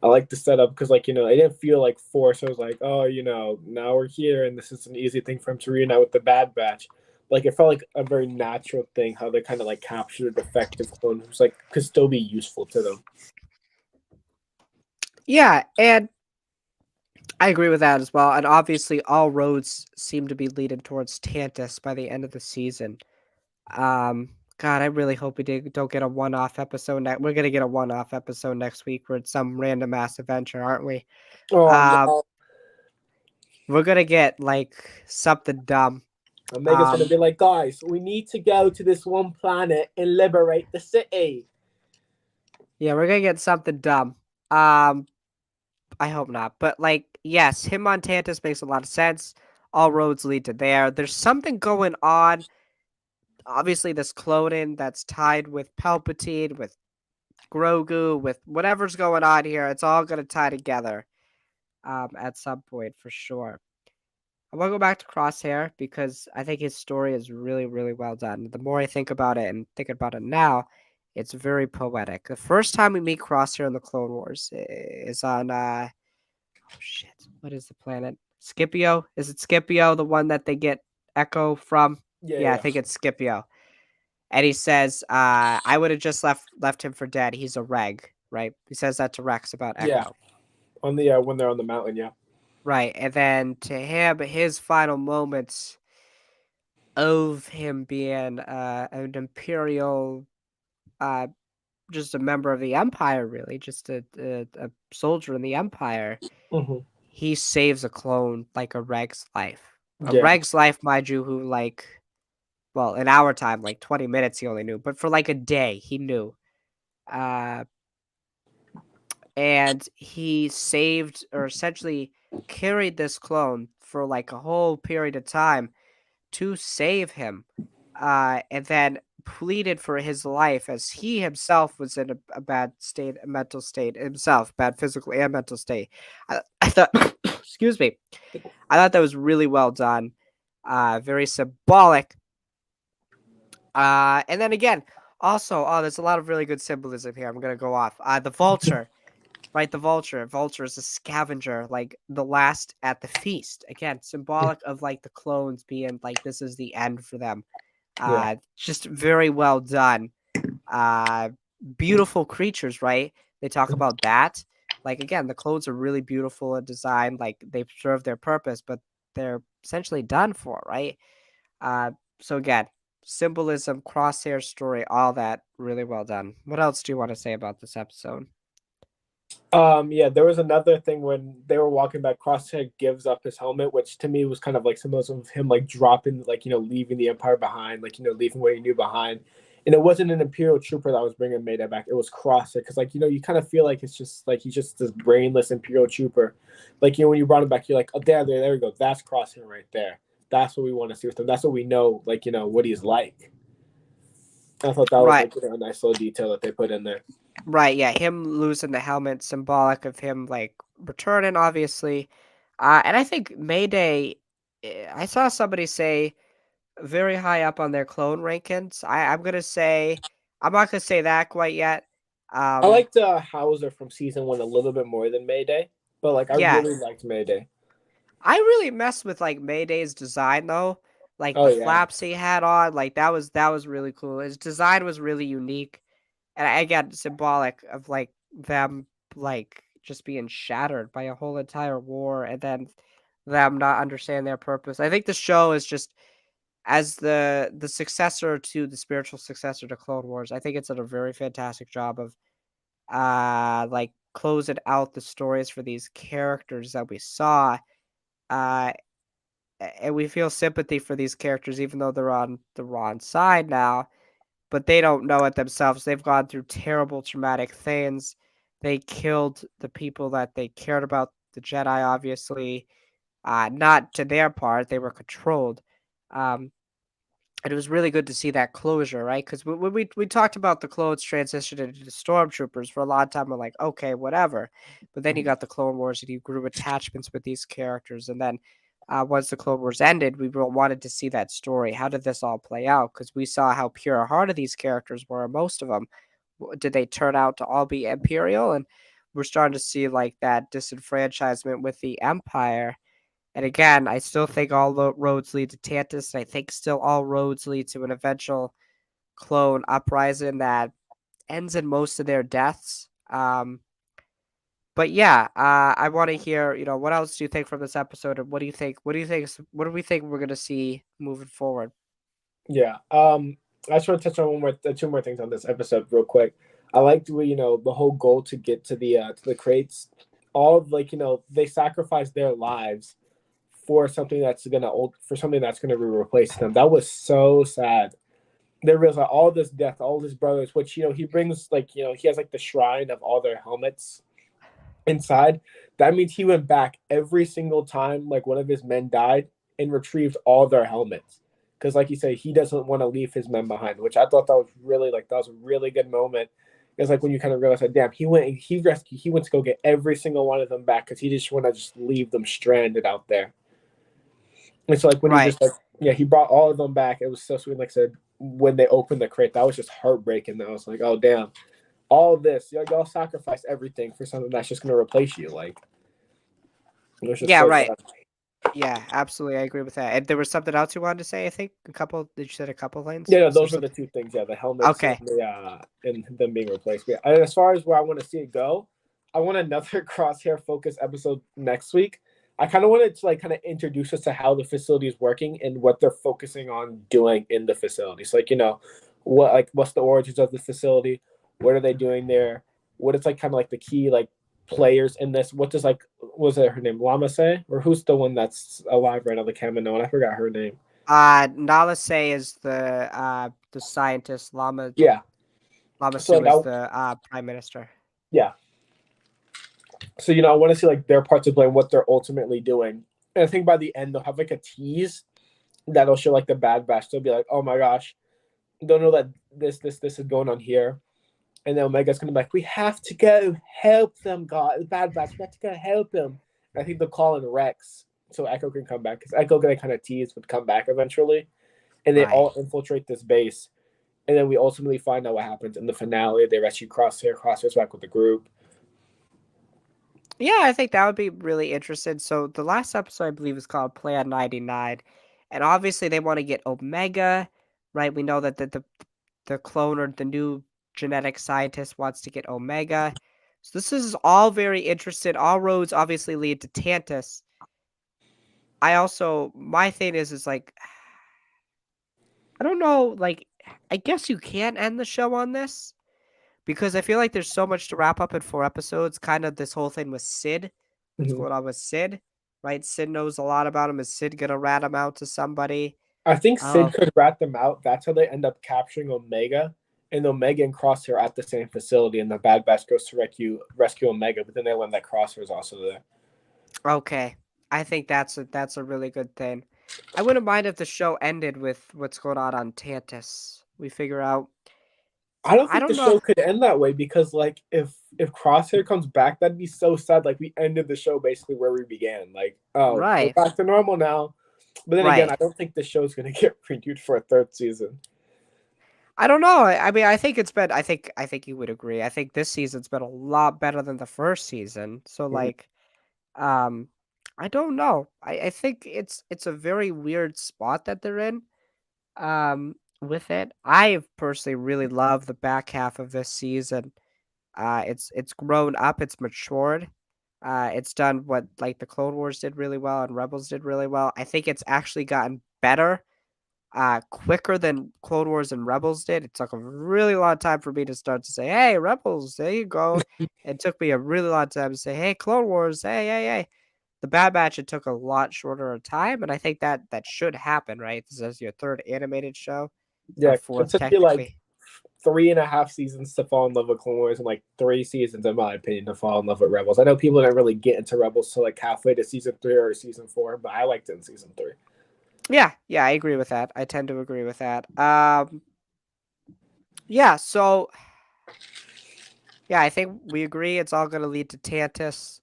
I like the setup because like I didn't feel like force. I was like, oh, now we're here and this is an easy thing for him to reunite with the Bad Batch. Like it felt like a very natural thing how they kind of like captured a defective clone who's like could still be useful to them. Yeah, and I agree with that as well. And obviously, all roads seem to be leading towards Tantus by the end of the season. God, I really hope don't get a one-off episode. We're gonna get a one-off episode next week where it's some random ass adventure, aren't we? Oh Um, no, we're gonna get like something dumb. Omega's gonna Um, be like, guys, we need to go to this one planet and liberate the city. yeah, we're gonna get something dumb. Um, I hope not. But like, yes, him on Tantus makes a lot of sense. All roads lead to there. There's something going on. Obviously, this cloning that's tied with Palpatine, with Grogu, with whatever's going on here. It's all gonna tie together. At some point for sure. I want to go back to Crosshair because I think his story is really, really well done. The more I think about it and think about it now, it's very poetic. The first time we meet Crosshair in the Clone Wars is on oh shit, what is the planet? Scipio? Is it Scipio, the one that they get Echo from? Yeah, Yeah, I yeah, think it's Scipio. And he says, I would have just left him for dead. He's a reg, right? He says that to Rex about yeah. Echo. On the when they're on the mountain, yeah. Right. And then to him, his final moments of him being an imperial, uh, just a member of the empire, really, just a soldier in the empire. Hmm. He saves a clone like a Reg's life. A Yeah. Reg's life, mind you, who like, well, in our time, like 20 minutes he only knew, but for like a day he knew. Uh, and he saved or essentially carried this clone for like a whole period of time to save him, and then pleaded for his life as he himself was in a bad state, a mental state himself, bad physical and mental state. I thought, excuse me, I thought that was really well done, very symbolic. And then again, also, oh, there's a lot of really good symbolism here. I'm gonna go off. The vulture, right? The vulture. Vulture is a scavenger, like the last at the feast. Again, symbolic of like the clones being like this is the end for them. Yeah. Just very well done. Uh, Beautiful creatures, right? They talk about that. Like again, the clones are really beautiful in design. Like they serve their purpose, but they're essentially done for, right? Uh, so again, symbolism, crosshair story, all that really well done. What else do you want to say about this episode? Yeah, there was another thing when they were walking back. Crosshair gives up his helmet, which to me was kind of like symbolism of him like dropping, like leaving the Empire behind, like leaving what he knew behind. And it wasn't an Imperial trooper that was bringing Mayday back; it was Crosshair, because like you kind of feel like it's just like he's just this brainless Imperial trooper. Like when you brought him back, you're like, oh, there we go. That's Crosshair right there. That's what we want to see with him. That's what we know, like what he's like. I thought that was Right. like a nice little detail that they put in there. Right, yeah, him losing the helmet symbolic of him, like, returning, obviously. And I think Mayday, I saw somebody say very high up on their clone rankings. I'm not gonna say that quite yet. I Um, liked Hauser from season one a little bit more than Mayday, but like I yeah, really liked Mayday. I really messed with, like, Mayday's design, though. Like, Oh the yeah, flaps he had on, like, that was really cool. His design was really unique. And again, symbolic of, like, them, like, just being shattered by a whole entire war and then them not understanding their purpose. I think the show is just as the successor to the spiritual successor to Clone Wars, I think it's done a very fantastic job of, like, closing out the stories for these characters that we saw, uh, and we feel sympathy for these characters even though they're on the wrong side now. But they don't know it themselves. They've gone through terrible traumatic things. They killed the people that they cared about, the Jedi, obviously, not to their part, they were controlled. Um, and it was really good to see that closure, right? Because when we talked about the clones transitioning into stormtroopers for a long time, we're like, okay, whatever. But then you got the Clone Wars, and you grew attachments with these characters, and then once the Clone Wars ended, we wanted to see that story. How did this all play out? Because we saw how pure-hearted these characters were. Most of them, did they turn out to all be Imperial? And we're starting to see like that disenfranchisement with the Empire, and again, I still think all roads lead to Tantus, and I think still all roads lead to an eventual clone uprising that ends in most of their deaths. But yeah, I want to hear, what else do you think from this episode, and what do you think? What do you think? What do we think we're gonna see moving forward? yeah. I just want to touch on two more things on this episode real quick. I liked the whole goal to get to the crates. All of, like they sacrificed their lives for something that's gonna replace them. That was so sad. They realized like, all this death, all his brothers, which he brings, like he has like the shrine of all their helmets inside. That means he went back every single time like one of his men died and retrieved all their helmets. Because like you say, he doesn't want to leave his men behind, which I thought that was a really good moment. It's like when you kind of realize that, damn, he went to go get every single one of them back because he just want to just leave them stranded out there. And so like when he Right. just like yeah, he brought all of them back. It was so sweet. Like I said, when they opened the crate, that was just heartbreaking. I was like, oh damn, all this, y'all sacrificed everything for something that's just gonna replace you. Like it was just Yeah. so Right. sad. Yeah. Absolutely, I agree with that. And there was something else you wanted to say. I think a couple. Did you said a couple things? Yeah, no, Was there those were the something? two things. Yeah, the helmets Okay. and them being replaced. But as far as where I want to see it go, I want another crosshair focus episode next week. I kind of wanted to like kind of introduce us to how the facility is working and what they're focusing on doing in the facility. So like what's the origins of the facility? What are they doing there? What is like kind of like the key like players in this? What does like was it her name Lama say, or who's the one that's alive right now, the Kamino? And I forgot her name. Nala Se is the scientist. Yeah. Lama So Su like is I the prime minister. yeah. So I want to see like their parts of play and what they're ultimately doing. And I think by the end they'll have like a tease that'll show like the Bad Batch. They'll be like, oh my gosh, don't know that this is going on here. And then Omega's gonna be like, we have to go help them, God, the Bad Batch. We have to go help them. And I think they'll call in Rex so Echo can come back because Echo gonna kind of tease would come back eventually, and they Right. all infiltrate this base. And then we ultimately find out what happens in the finale. They rescue Crosshair. Crosshair's back with the group. Yeah, I think that would be really interesting. So the last episode, I believe, is called Plan 99. And obviously they want to get Omega, right? We know that the clone or the new genetic scientist wants to get Omega. So this is all very interesting. All roads obviously lead to Tantus. My thing is like, I don't know, like, I guess you can end the show on this, because I feel like there's so much to wrap up in 4 episodes. Kind of this whole thing with Sid. What's Mhm. going on with Sid? Right? Sid knows a lot about him. Is Sid gonna rat him out to somebody? I think Sid Oh, could rat them out. That's how they end up capturing Omega. And Omega and Crosshair are at the same facility, and the Bad Batch goes to rescue Omega, but then they learn that Crosshair is also there. okay. I think that's a really good thing. I wouldn't mind if the show ended with what's going on Tantus. We figure out. I don't I think the don't know. show could end that way because, like, if Crosshair comes back, that'd be so sad. Like, we ended the show basically where we began. Like, oh, we're Right. back to normal now. But then again, Right. I don't think the show's gonna get renewed for a third season. I don't know. I mean, I think it's been. I think you would agree. I think this season's been a lot better than the first season. So Mhm. like, um, I don't know. I think it's a very weird spot that they're in. With it, I personally really love the back half of this season. It's grown up. It's matured. It's done what like the Clone Wars did really well and Rebels did really well. I think it's actually gotten better quicker than Clone Wars and Rebels did. It took a really long time for me to start to say, "Hey, Rebels, there you go." It took me a really long time to say, "Hey, Clone Wars, hey, hey, hey." The Bad Batch, it took a lot shorter of time, and I think that should happen, right? This is your third animated show, or Yeah, it fourth took you like technically. 3.5 seasons to fall in love with Clone Wars, and like 3 seasons, in my opinion, to fall in love with Rebels. I know people didn't really get into Rebels till like halfway to season 3 or season 4, but I liked it in season 3. Yeah, yeah, I agree with that. I tend to agree with that. Yeah, so yeah, I think we agree it's all gonna lead to Tantus.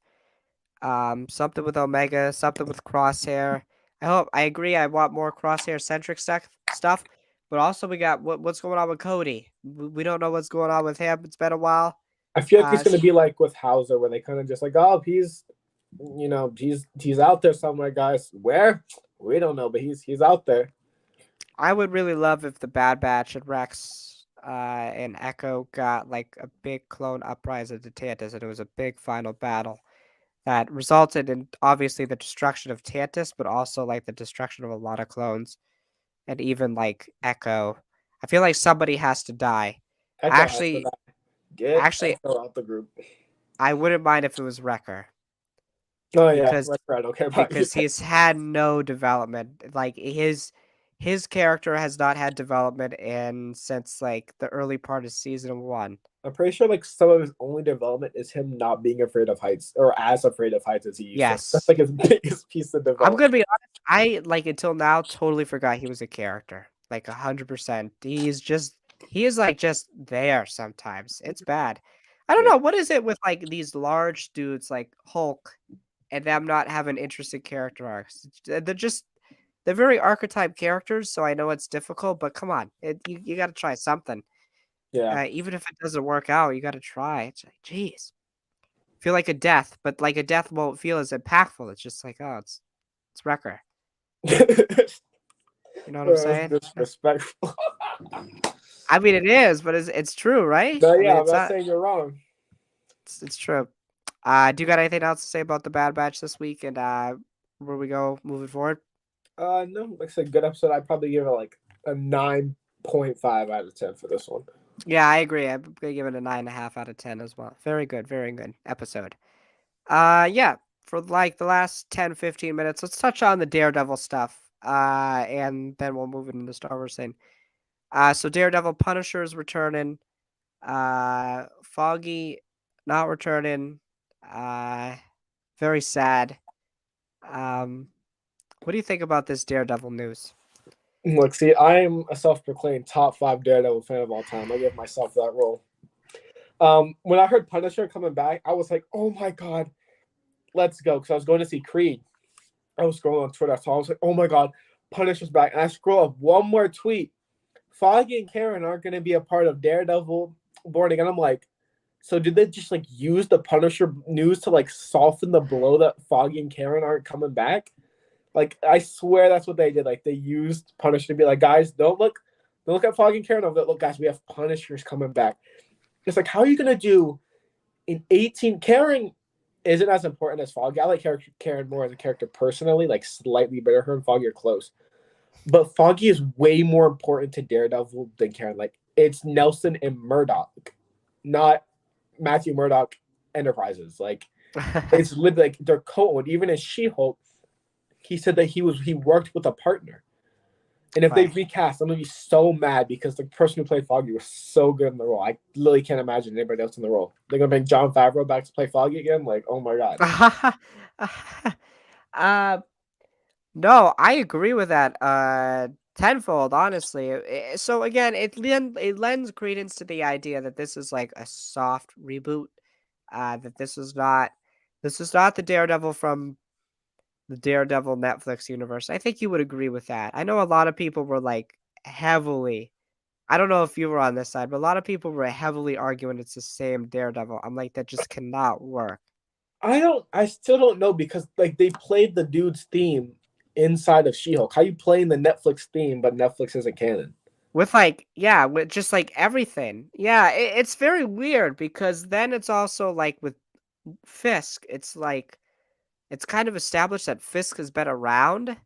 Something with Omega, something with Crosshair. I agree. I want more Crosshair centric stuff, but also we got what's going on with Cody. We don't know what's going on with him. It's been a while. I feel like it's Uh, gonna sh- be like with Hauser, where they kind of just like, oh, he's out there somewhere, guys. Where? We don't know, but he's out there. I would really love if the Bad Batch and Rex and Echo got like a big clone uprising to Tantus, and it was a big final battle that resulted in obviously the destruction of Tantus, but also like the destruction of a lot of clones. And even like Echo. I feel like somebody has to die. Echo has to Actually, die. Get actually, Echo out the group. I wouldn't mind if it was Wrecker Oh yeah, because right. I don't care about you. because he's had no development. Like his character has not had development in since like the early part of season 1. I'm pretty sure like some of his only development is him not being afraid of heights or as afraid of heights as he used to. That's Yes. like his biggest piece of I'm gonna development. be honest. I like until now totally forgot he was a character. Like 100%. He is like just there sometimes. It's bad. I don't Yeah. know. What is it with like these large dudes like Hulk and them not having interesting character arcs? They're very archetype characters, so I know it's difficult, but come on. You gotta try something. Yeah. Even if it doesn't work out, you gotta try. It's like, geez. Feel like a death, but like a death won't feel as impactful. It's just like, oh, it's Wrecker. You know what I'm That's saying? disrespectful. I mean, it is, but it's true, right? No, I mean, yeah, I'm not saying you're wrong. it's true. Do you got anything else to say about the Bad Batch this week and where we go moving forward? No, like I said, good episode. I'd probably give it like a 9.5 out of 10 for this one. Yeah, I agree. I'm gonna give it a 9.5 out of 10 as well. Very good episode. Yeah, for like the last 10, 15 minutes, let's touch on the Daredevil stuff. And then we'll move into the Star Wars thing. So Daredevil Punisher is returning. Foggy not returning. Uh, very sad. Um, what do you think about this Daredevil news? Look, see, I'm a self-proclaimed top 5 Daredevil fan of all time. I give myself that role. When I heard Punisher coming back, I was like, oh my god, let's go. Because I was going to see Creed. I was scrolling on Twitter, so I was like, oh my god, Punisher's back. And I scroll up one more tweet. Foggy and Karen aren't going to be a part of Daredevil Born Again. I'm like, so did they just like use the Punisher news to like soften the blow that Foggy and Karen aren't coming back? Like, I swear that's what they did. Like, they used Punisher to be like, guys, don't look at Foggy and Karen. Look, guys, we have Punishers coming back. It's like, how are you gonna do in 18? Karen isn't as important as Foggy. I like Karen more as a character personally, like slightly better. Her and Foggy are close, but Foggy is way more important to Daredevil than Karen. Like, it's Nelson and Murdoch. not Matthew Murdock Enterprises. Like it's literally like their code. Even as She-Hulk, he said that he worked with a partner. And if they Right. recast, I'm gonna be so mad because the person who played Foggy was so good in the role. I literally can't imagine anybody else in the role. They're gonna bring John Favreau back to play Foggy again. Like, oh my god. Uh, no, I agree with that, tenfold, honestly. So again, it lends credence to the idea that this is like a soft reboot, that this is not the Daredevil from the Daredevil Netflix universe. I think you would agree with that. I know a lot of people were like heavily I don't know if you were on this side, but a lot of people were heavily arguing it's the same Daredevil. I'm like, that just cannot work. I still don't know because like they played the dude's theme inside of She-Hulk. How you playing the Netflix theme, but Netflix isn't canon? With like, yeah, with just like everything. Yeah, it's very weird because then it's also like with Fisk, it's like it's kind of established that Fisk has been around,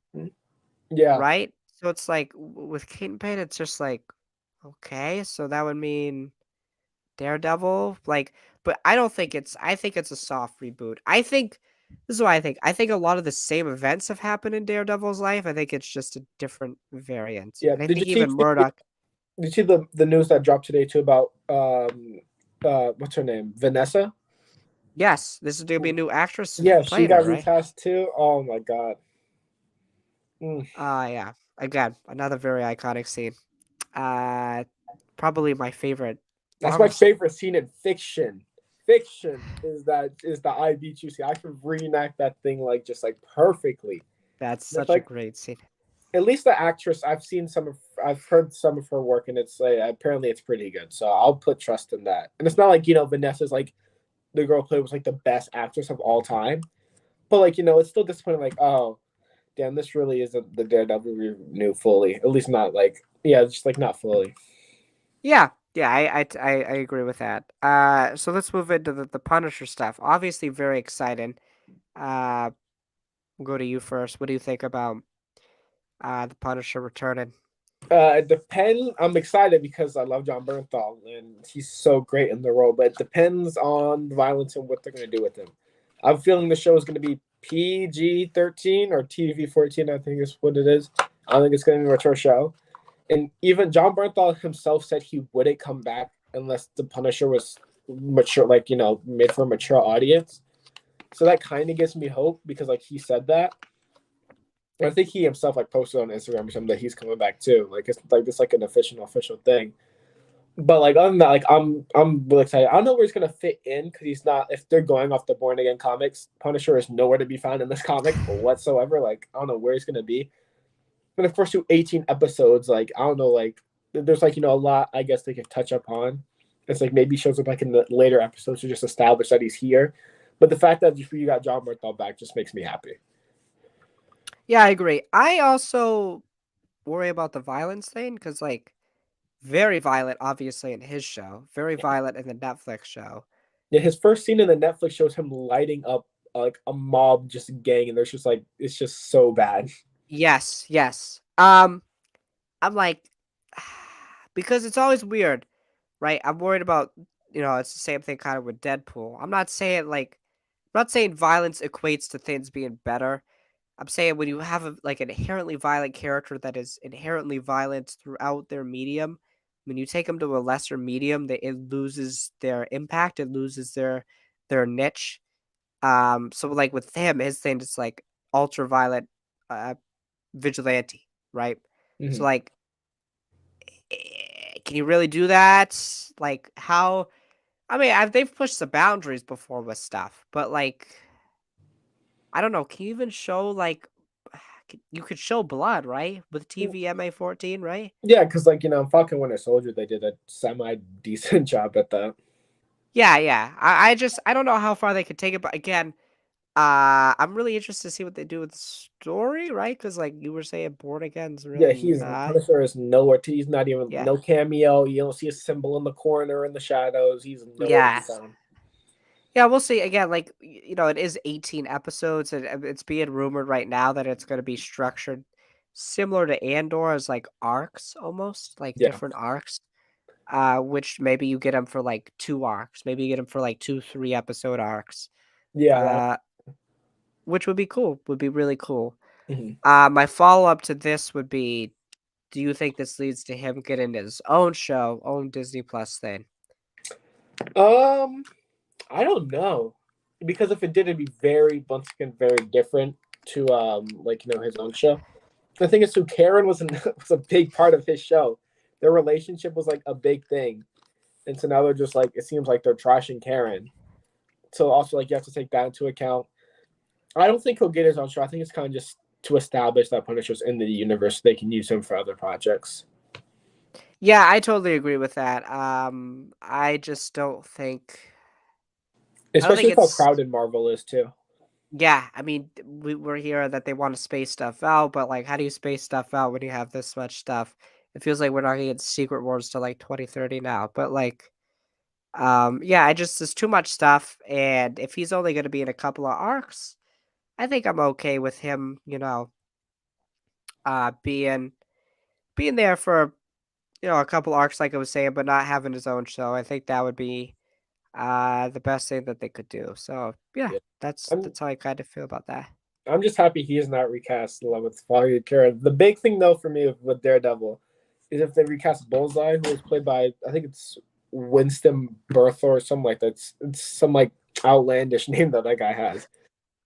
Yeah, right? So it's like with Kingpin, it's just like, okay, so that would mean Daredevil, like, but I don't think I think it's a soft reboot. I think this is what I think. I think a lot of the same events have happened in Daredevil's life. I think it's just a different variant. yeah. And I think even Murdoch, Did you see the news that dropped today too about what's her name, Vanessa? yes, this is gonna be a new actress Yeah, she playing her, got right? recast too. Oh my god. Mm. Yeah. Again, another very iconic scene. Uh Probably my favorite That's my Marvel scene. favorite scene in fiction. Fiction is the I beat you scene. I can reenact that thing like just like perfectly. That's It's such a like great scene. at least the actress I've heard some of her work and it's like apparently it's pretty good. So I'll put trust in that. And it's not like Vanessa's like the girl played was like the best actress of all time, but like it's still disappointing. Like oh damn, this really isn't the Daredevil we knew fully. At least not like yeah, just like not fully. Yeah, yeah, I agree with that. So let's move into the Punisher stuff. Obviously, very exciting. Uh, we'll go to you first. What do you think about the Punisher returning? It depends. I'm excited because I love John Bernthal and he's so great in the role. But it depends on the violence and what they're going to do with him. I'm feeling the show is going to be PG-13 or TV-14. I think is what it is. I don't think it's going to be a mature show. And even John Bernthal himself said he wouldn't come back unless the Punisher was mature, like made for a mature audience. So that kind of gives me hope because like he said that. I think he himself like posted on Instagram or something that he's coming back too. Like it's like this like an official thing. But like other than that, like I'm really excited. I don't know where he's gonna fit in because he's not. If they're going off the Born Again comics, Punisher is nowhere to be found in this comic whatsoever. Like I don't know where he's gonna be. But of course, through 18 episodes, like I don't know, like there's like a lot I guess they could touch upon. It's like maybe he shows up like in the later episodes to just establish that he's here. But the fact that you got John Bernthal back just makes me happy. Yeah, I agree. I also worry about the violence thing because, like, very violent, obviously, in his show, very violent in the Netflix show. Yeah, his first scene in the Netflix shows him lighting up like a mob just gang, and there's just like it's just so bad. Yes, yes. I'm like, because it's always weird, right? I'm worried about, it's the same thing kind of with Deadpool. I'm not saying violence equates to things being better. I'm saying when you have like an inherently violent character that is inherently violent throughout their medium, when you take them to a lesser medium, it loses their impact, it loses their niche. So like with him, his thing is like ultra violent, uh, vigilante, right? So Mm-hmm. like, can you really do that? Like how? I mean, they've pushed the boundaries before with stuff, but like I don't know. Can you even show like you could show blood, right? With TVMA 14, right? Yeah, because like Falcon Winter Soldier, they did a semi decent job at that. Yeah, yeah. I don't know how far they could take it, but again, I'm really interested to see what they do with the story, right? Because like you were saying, Born Again's Yeah, really he's not. Punisher is nowhere. He's not even Yeah. no cameo. You don't see a symbol in the corner in the shadows. He's nowhere to be Yes. found. Yeah, we'll see. Again, like it is 18 episodes, and it's being rumored right now that it's going to be structured similar to Andor as like arcs, almost like Yeah, different arcs. which maybe you get him for like 2 arcs. Maybe you get him for like 2, 3 episode arcs, Yeah, that. uh, which would be cool, would be really cool. Mhm. My follow-up to this would be, do you think this leads to him getting his own show, own Disney Plus thing? Um, I don't know, because if it did, it'd be very once again very different to like his own show. The thing is, too, Karen was was a big part of his show. Their relationship was like a big thing, and so now they're just like it seems like they're trashing Karen. So also like you have to take that into account. I don't think he'll get his own show. I think it's kind of just to establish that Punisher's in the universe. So they can use him for other projects, Yeah, I totally agree with that. I just don't think I don't especially think with how it's crowded Marvel is too. yeah, I mean, we're here that they want to space stuff out, but like, how do you space stuff out when you have this much stuff? It feels like we're not gonna get Secret Wars to like 2030 now, but like, yeah, I just there's too much stuff, and if he's only gonna be in a couple of arcs, I think I'm okay with him, being there for a couple arcs, like I was saying, but not having his own show. I think that would be the best thing that they could do. So yeah, Yeah, that's I'm that's how I kind of feel about that. I'm just happy he is not recast along with Foggy Karen. The big thing though for me with Daredevil is if they recast Bullseye, who was played by I think it's Winston Bertha or something like that. It's some like outlandish name that guy has.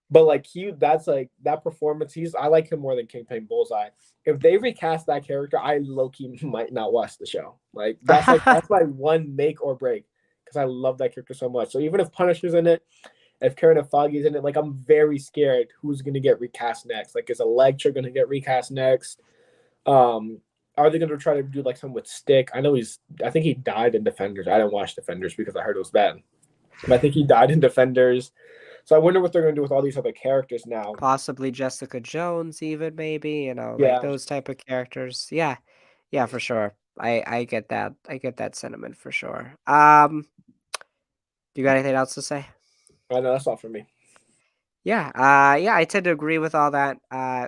But like that's like that performance. I like him more than Kingpin Bullseye. If they recast that character, I low key might not watch the show. That's my one make or break because I love that character so much. So even if Punisher's in it, if Karen and Foggy's in it, like I'm very scared who's gonna get recast next. Like is Electra gonna get recast next? Um, are they gonna try to do like something with Stick? I think he died in Defenders. I didn't watch Defenders because I heard it was bad. But I think he died in Defenders. So I wonder what they're gonna do with all these other characters now. Possibly Jessica Jones even maybe, like Yeah, those type of characters. Yeah. Yeah, for sure. I get that. I get that sentiment for sure. Do you got anything else to say? I know that's all for me. Yeah, yeah, I tend to agree with all that.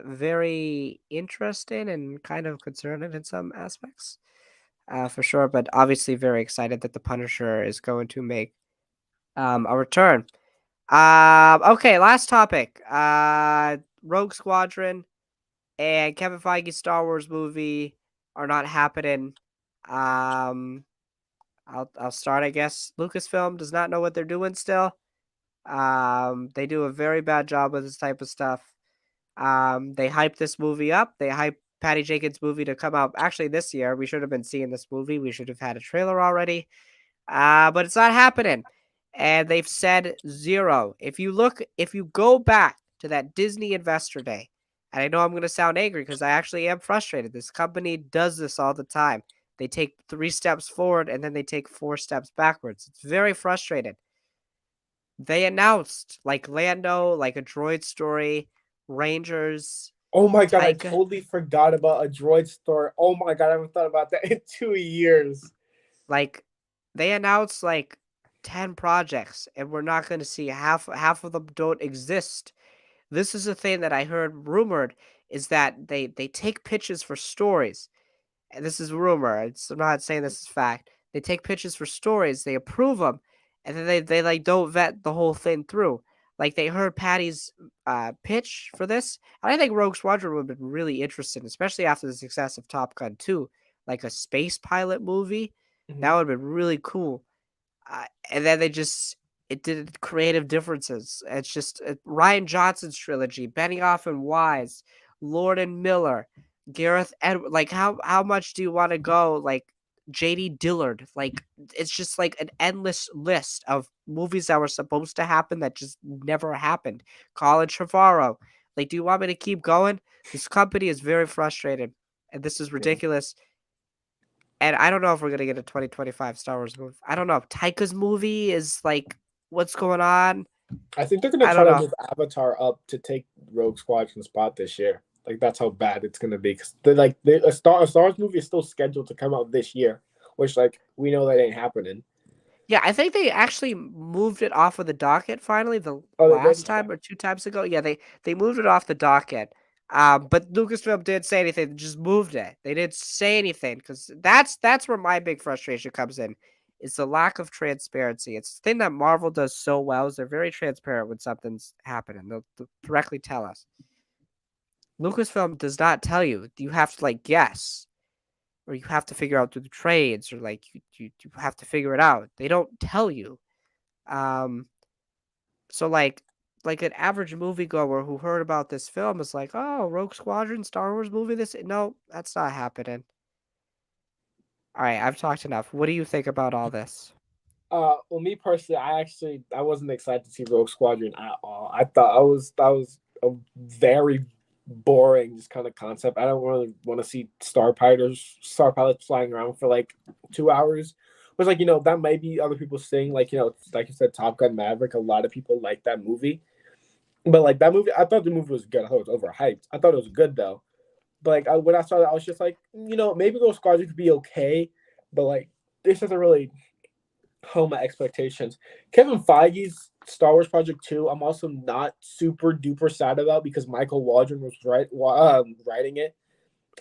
Very interesting and kind of concerning in some aspects, for sure. But obviously, very excited that the Punisher is going to make a return. Okay, last topic. Rogue Squadron and Kevin Feige's Star Wars movie are not happening. Um, I'll start. I guess Lucasfilm does not know what they're doing still. They do a very bad job with this type of stuff. They hyped this movie up. They hyped Patty Jenkins' movie to come out actually this year. We should have been seeing this movie. We should have had a trailer already. But it's not happening. And they've said zero. If you go back to that Disney Investor Day, and I know I'm going to sound angry because I actually am frustrated. This company does this all the time. They take 3 steps forward and then they take 4 steps backwards. It's very frustrating. They announced like Lando, like a droid story, Rangers, Oh my god, I Taika, totally forgot about a droid story. Oh my god, I haven't thought about that in 2 years. like they announced like 10 projects and we're not going to see half of them don't exist. This is a thing that I heard rumored is that they take pitches for stories. And this is rumor. I'm not saying this is fact. They take pitches for stories, they approve them, and then they like don't vet the whole thing through. Like they heard Patty's pitch for this, and I think Rogue Squadron would have been really interesting, especially after the success of Top Gun 2, like a space pilot movie. That Mhm. would have been really cool. And then it did creative differences. It's just Ryan Johnson's trilogy, Benioff and Wise, Lord and Miller, Gareth Edward. Like how much do you want to go? Like J.D. Dillard. Like it's just like an endless list of movies that were supposed to happen that just never happened. Colin Trevorrow. Like, do you want me to keep going? This company is very frustrated, and this is Yeah. ridiculous. And I don't know if we're gonna get a 2025 Star Wars movie. I don't know. Taika's movie is like, what's going on? I think they're gonna I try don't to know. move Avatar up to take Rogue Squadron's spot this year. Like that's how bad it's gonna be. Cause a Star Wars movie is still scheduled to come out this year, which like we know that ain't happening. Yeah, I think they actually moved it off of the docket finally the Oh, they did. last Okay. time or 2 times ago. Yeah, they moved it off the docket. But Lucasfilm didn't say anything, they just moved it. They didn't say anything because that's where my big frustration comes in. It's the lack of transparency. It's the thing that Marvel does so well is they're very transparent when something's happening. They'll directly tell us. Lucasfilm does not tell you. You have to like guess, or you have to figure out through the trades, or like you have to figure it out. They don't tell you. Um, so like an average moviegoer who heard about this film is like, oh, Rogue Squadron, Star Wars movie. This no, that's not happening. All right, I've talked enough. What do you think about all this? Well, me personally, I wasn't excited to see Rogue Squadron at all. I thought I was a very boring just kind of concept. I don't really want to see star pilots flying around for like 2 hours. But like that might be other people saying like like you said, Top Gun Maverick. A lot of people like that movie, but like that movie, I thought the movie was good. I thought it was overhyped. I thought it was good though. But like when I saw that, I was just like, maybe Rogue Squadron could be okay, but like this doesn't really hold my expectations. Kevin Feige's Star Wars Project 2, I'm also not super duper sad about because Michael Waldron was writing it.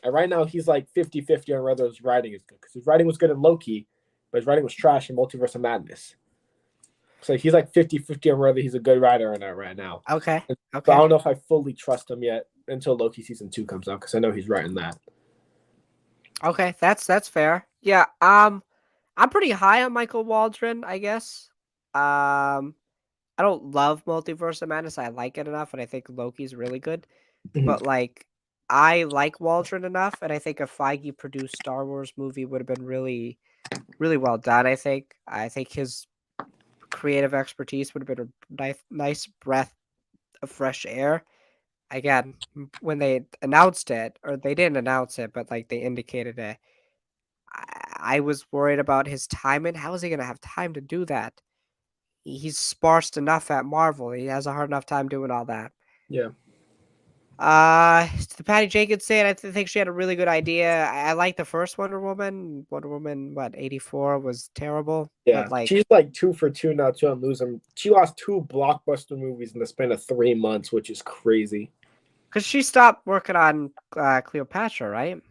And right now, he's like 50-50 on whether his writing is good because his writing was good in Loki, but his writing was trash in Multiverse of Madness. So he's like 50-50 on whether he's a good writer or not right now. Okay, But I okay, don't know if I fully trust him yet until Loki season 2 comes out because I know he's writing that. okay. That's fair. Yeah. I'm pretty high on Michael Waldron, I guess. I don't love Multiverse of Madness. I like it enough, and I think Loki's really good. Mhm. But like, I like Waldron enough, and I think a Feige produced Star Wars movie would have been really, really well done. I think his creative expertise would have been a nice breath of fresh air. Again, when they announced it, or they didn't announce it, but like they indicated it, I was worried about his timing. How is he gonna have time to do that? He's sparse enough at Marvel. He has a hard enough time doing all that. Yeah. The Patty Jenkins saying think she had a really good idea. I like the first Wonder Woman. Wonder Woman, what 84 was terrible, but Yeah, like, she's like 2 for 2 now too on losing. She lost 2 blockbuster movies in the span of 3 months, which is crazy. cause she stopped working on Cleopatra, right?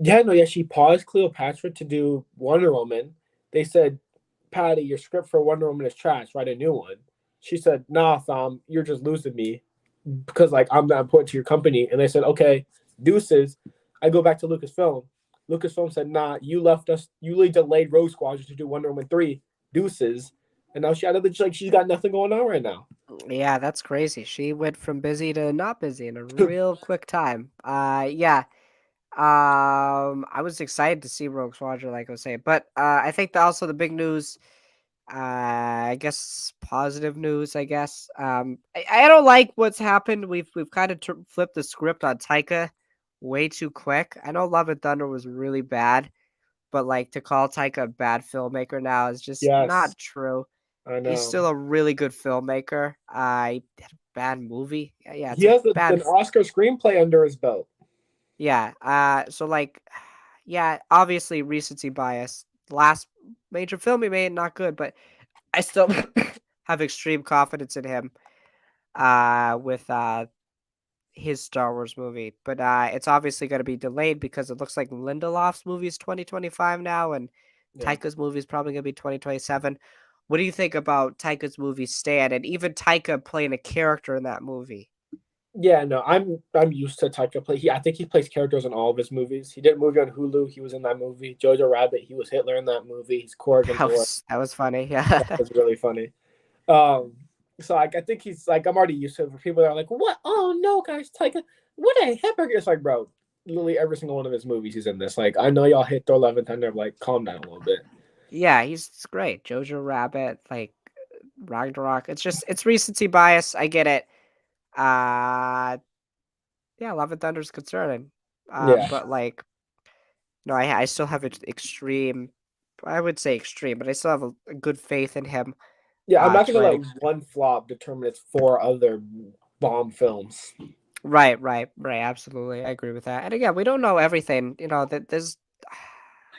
Yeah, no, yeah, she paused Cleopatra to do Wonder Woman. They said, "Patty, your script for Wonder Woman is trash. Write a new one." She said, "Nah, Thom, you're just losing me because like I'm not important to your company." And they said, "Okay, deuces." I go back to Lucasfilm. Lucasfilm said, "Nah, you left us. You really delayed Rogue Squadron to do Wonder Woman 3. Deuces." And now she out of the like she's got nothing going on right now. Yeah, that's crazy. She went from busy to not busy in a real quick time. Yeah. I was excited to see Rogue Squadron, like I was saying, but I think also the big news, I guess positive news. I guess I don't like what's happened. We've kind of flipped the script on Taika way too quick. I know Love and Thunder was really bad, but like to call Taika a bad filmmaker now is just Yes, not true. I He's know. still a really good filmmaker. I Did a bad movie. Yeah, it's He a has bad. an Oscar screenplay under his belt. Yeah. So like, yeah, obviously recency bias. Last major film he made, not good, but I still have extreme confidence in him. With his Star Wars movie, but it's obviously going to be delayed because it looks like Lindelof's movie is 2025 now, and Yeah. Taika's movie is probably going to be 2027. What do you think about Taika's movie Stan, and even Taika playing a character in that movie? Yeah, no, I'm used to Taika play. I think he plays characters in all of his movies. He did a movie on Hulu. He was in that movie. Jojo Rabbit. He was Hitler in that movie. He's Korg and Thor. That was funny. That Yeah. was really funny. Um, so like I think he's like I'm already used to it. For people that are like, what? Oh no, guys, Taika, what a hamburger! It's like, bro, literally every single one of his movies he's in this. Like I know y'all hit Thor: Love and Thunder. Like calm down a little bit. Yeah, he's great. Jojo Rabbit, like Ragnarok. It's recency bias. I get it. Uh yeah, Love and Thunder's concerning. Yeah, But like, no, I still have extreme. I would say extreme, but I still have a good faith in him. yeah. I'm not To gonna write let a one flop determine its 4 other bomb films. right. Absolutely, I agree with that. And again, we don't know everything. You know that there's.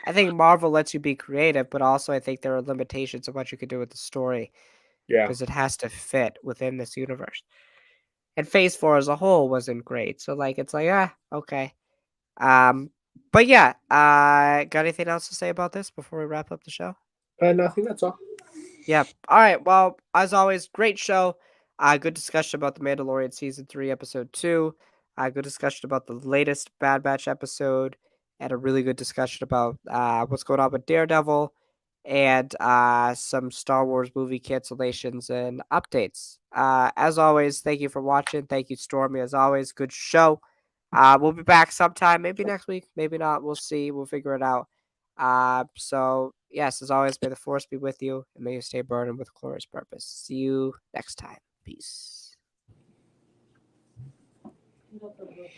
I think Marvel lets you be creative, but also I think there are limitations of what you can do with the story Yeah. because it has to fit within this universe. and Phase 4 as a whole wasn't great. So like it's like okay. Um, but yeah, got anything else to say about this before we wrap up the show? No, I think that's all. Yeah. All right. Well, as always, great show. Good discussion about the Mandalorian season 3, episode 2. Good discussion about the latest Bad Batch episode, and a really good discussion about what's going on with Daredevil, and some Star Wars movie cancellations and updates. As always, thank you for watching. Thank you, Stormy. As always, good show. We'll be back sometime, maybe next week, maybe not. We'll see. We'll figure it out. So yes, as always, may the force be with you, and may you stay burdened with glorious purpose. See you next time. Peace. Okay.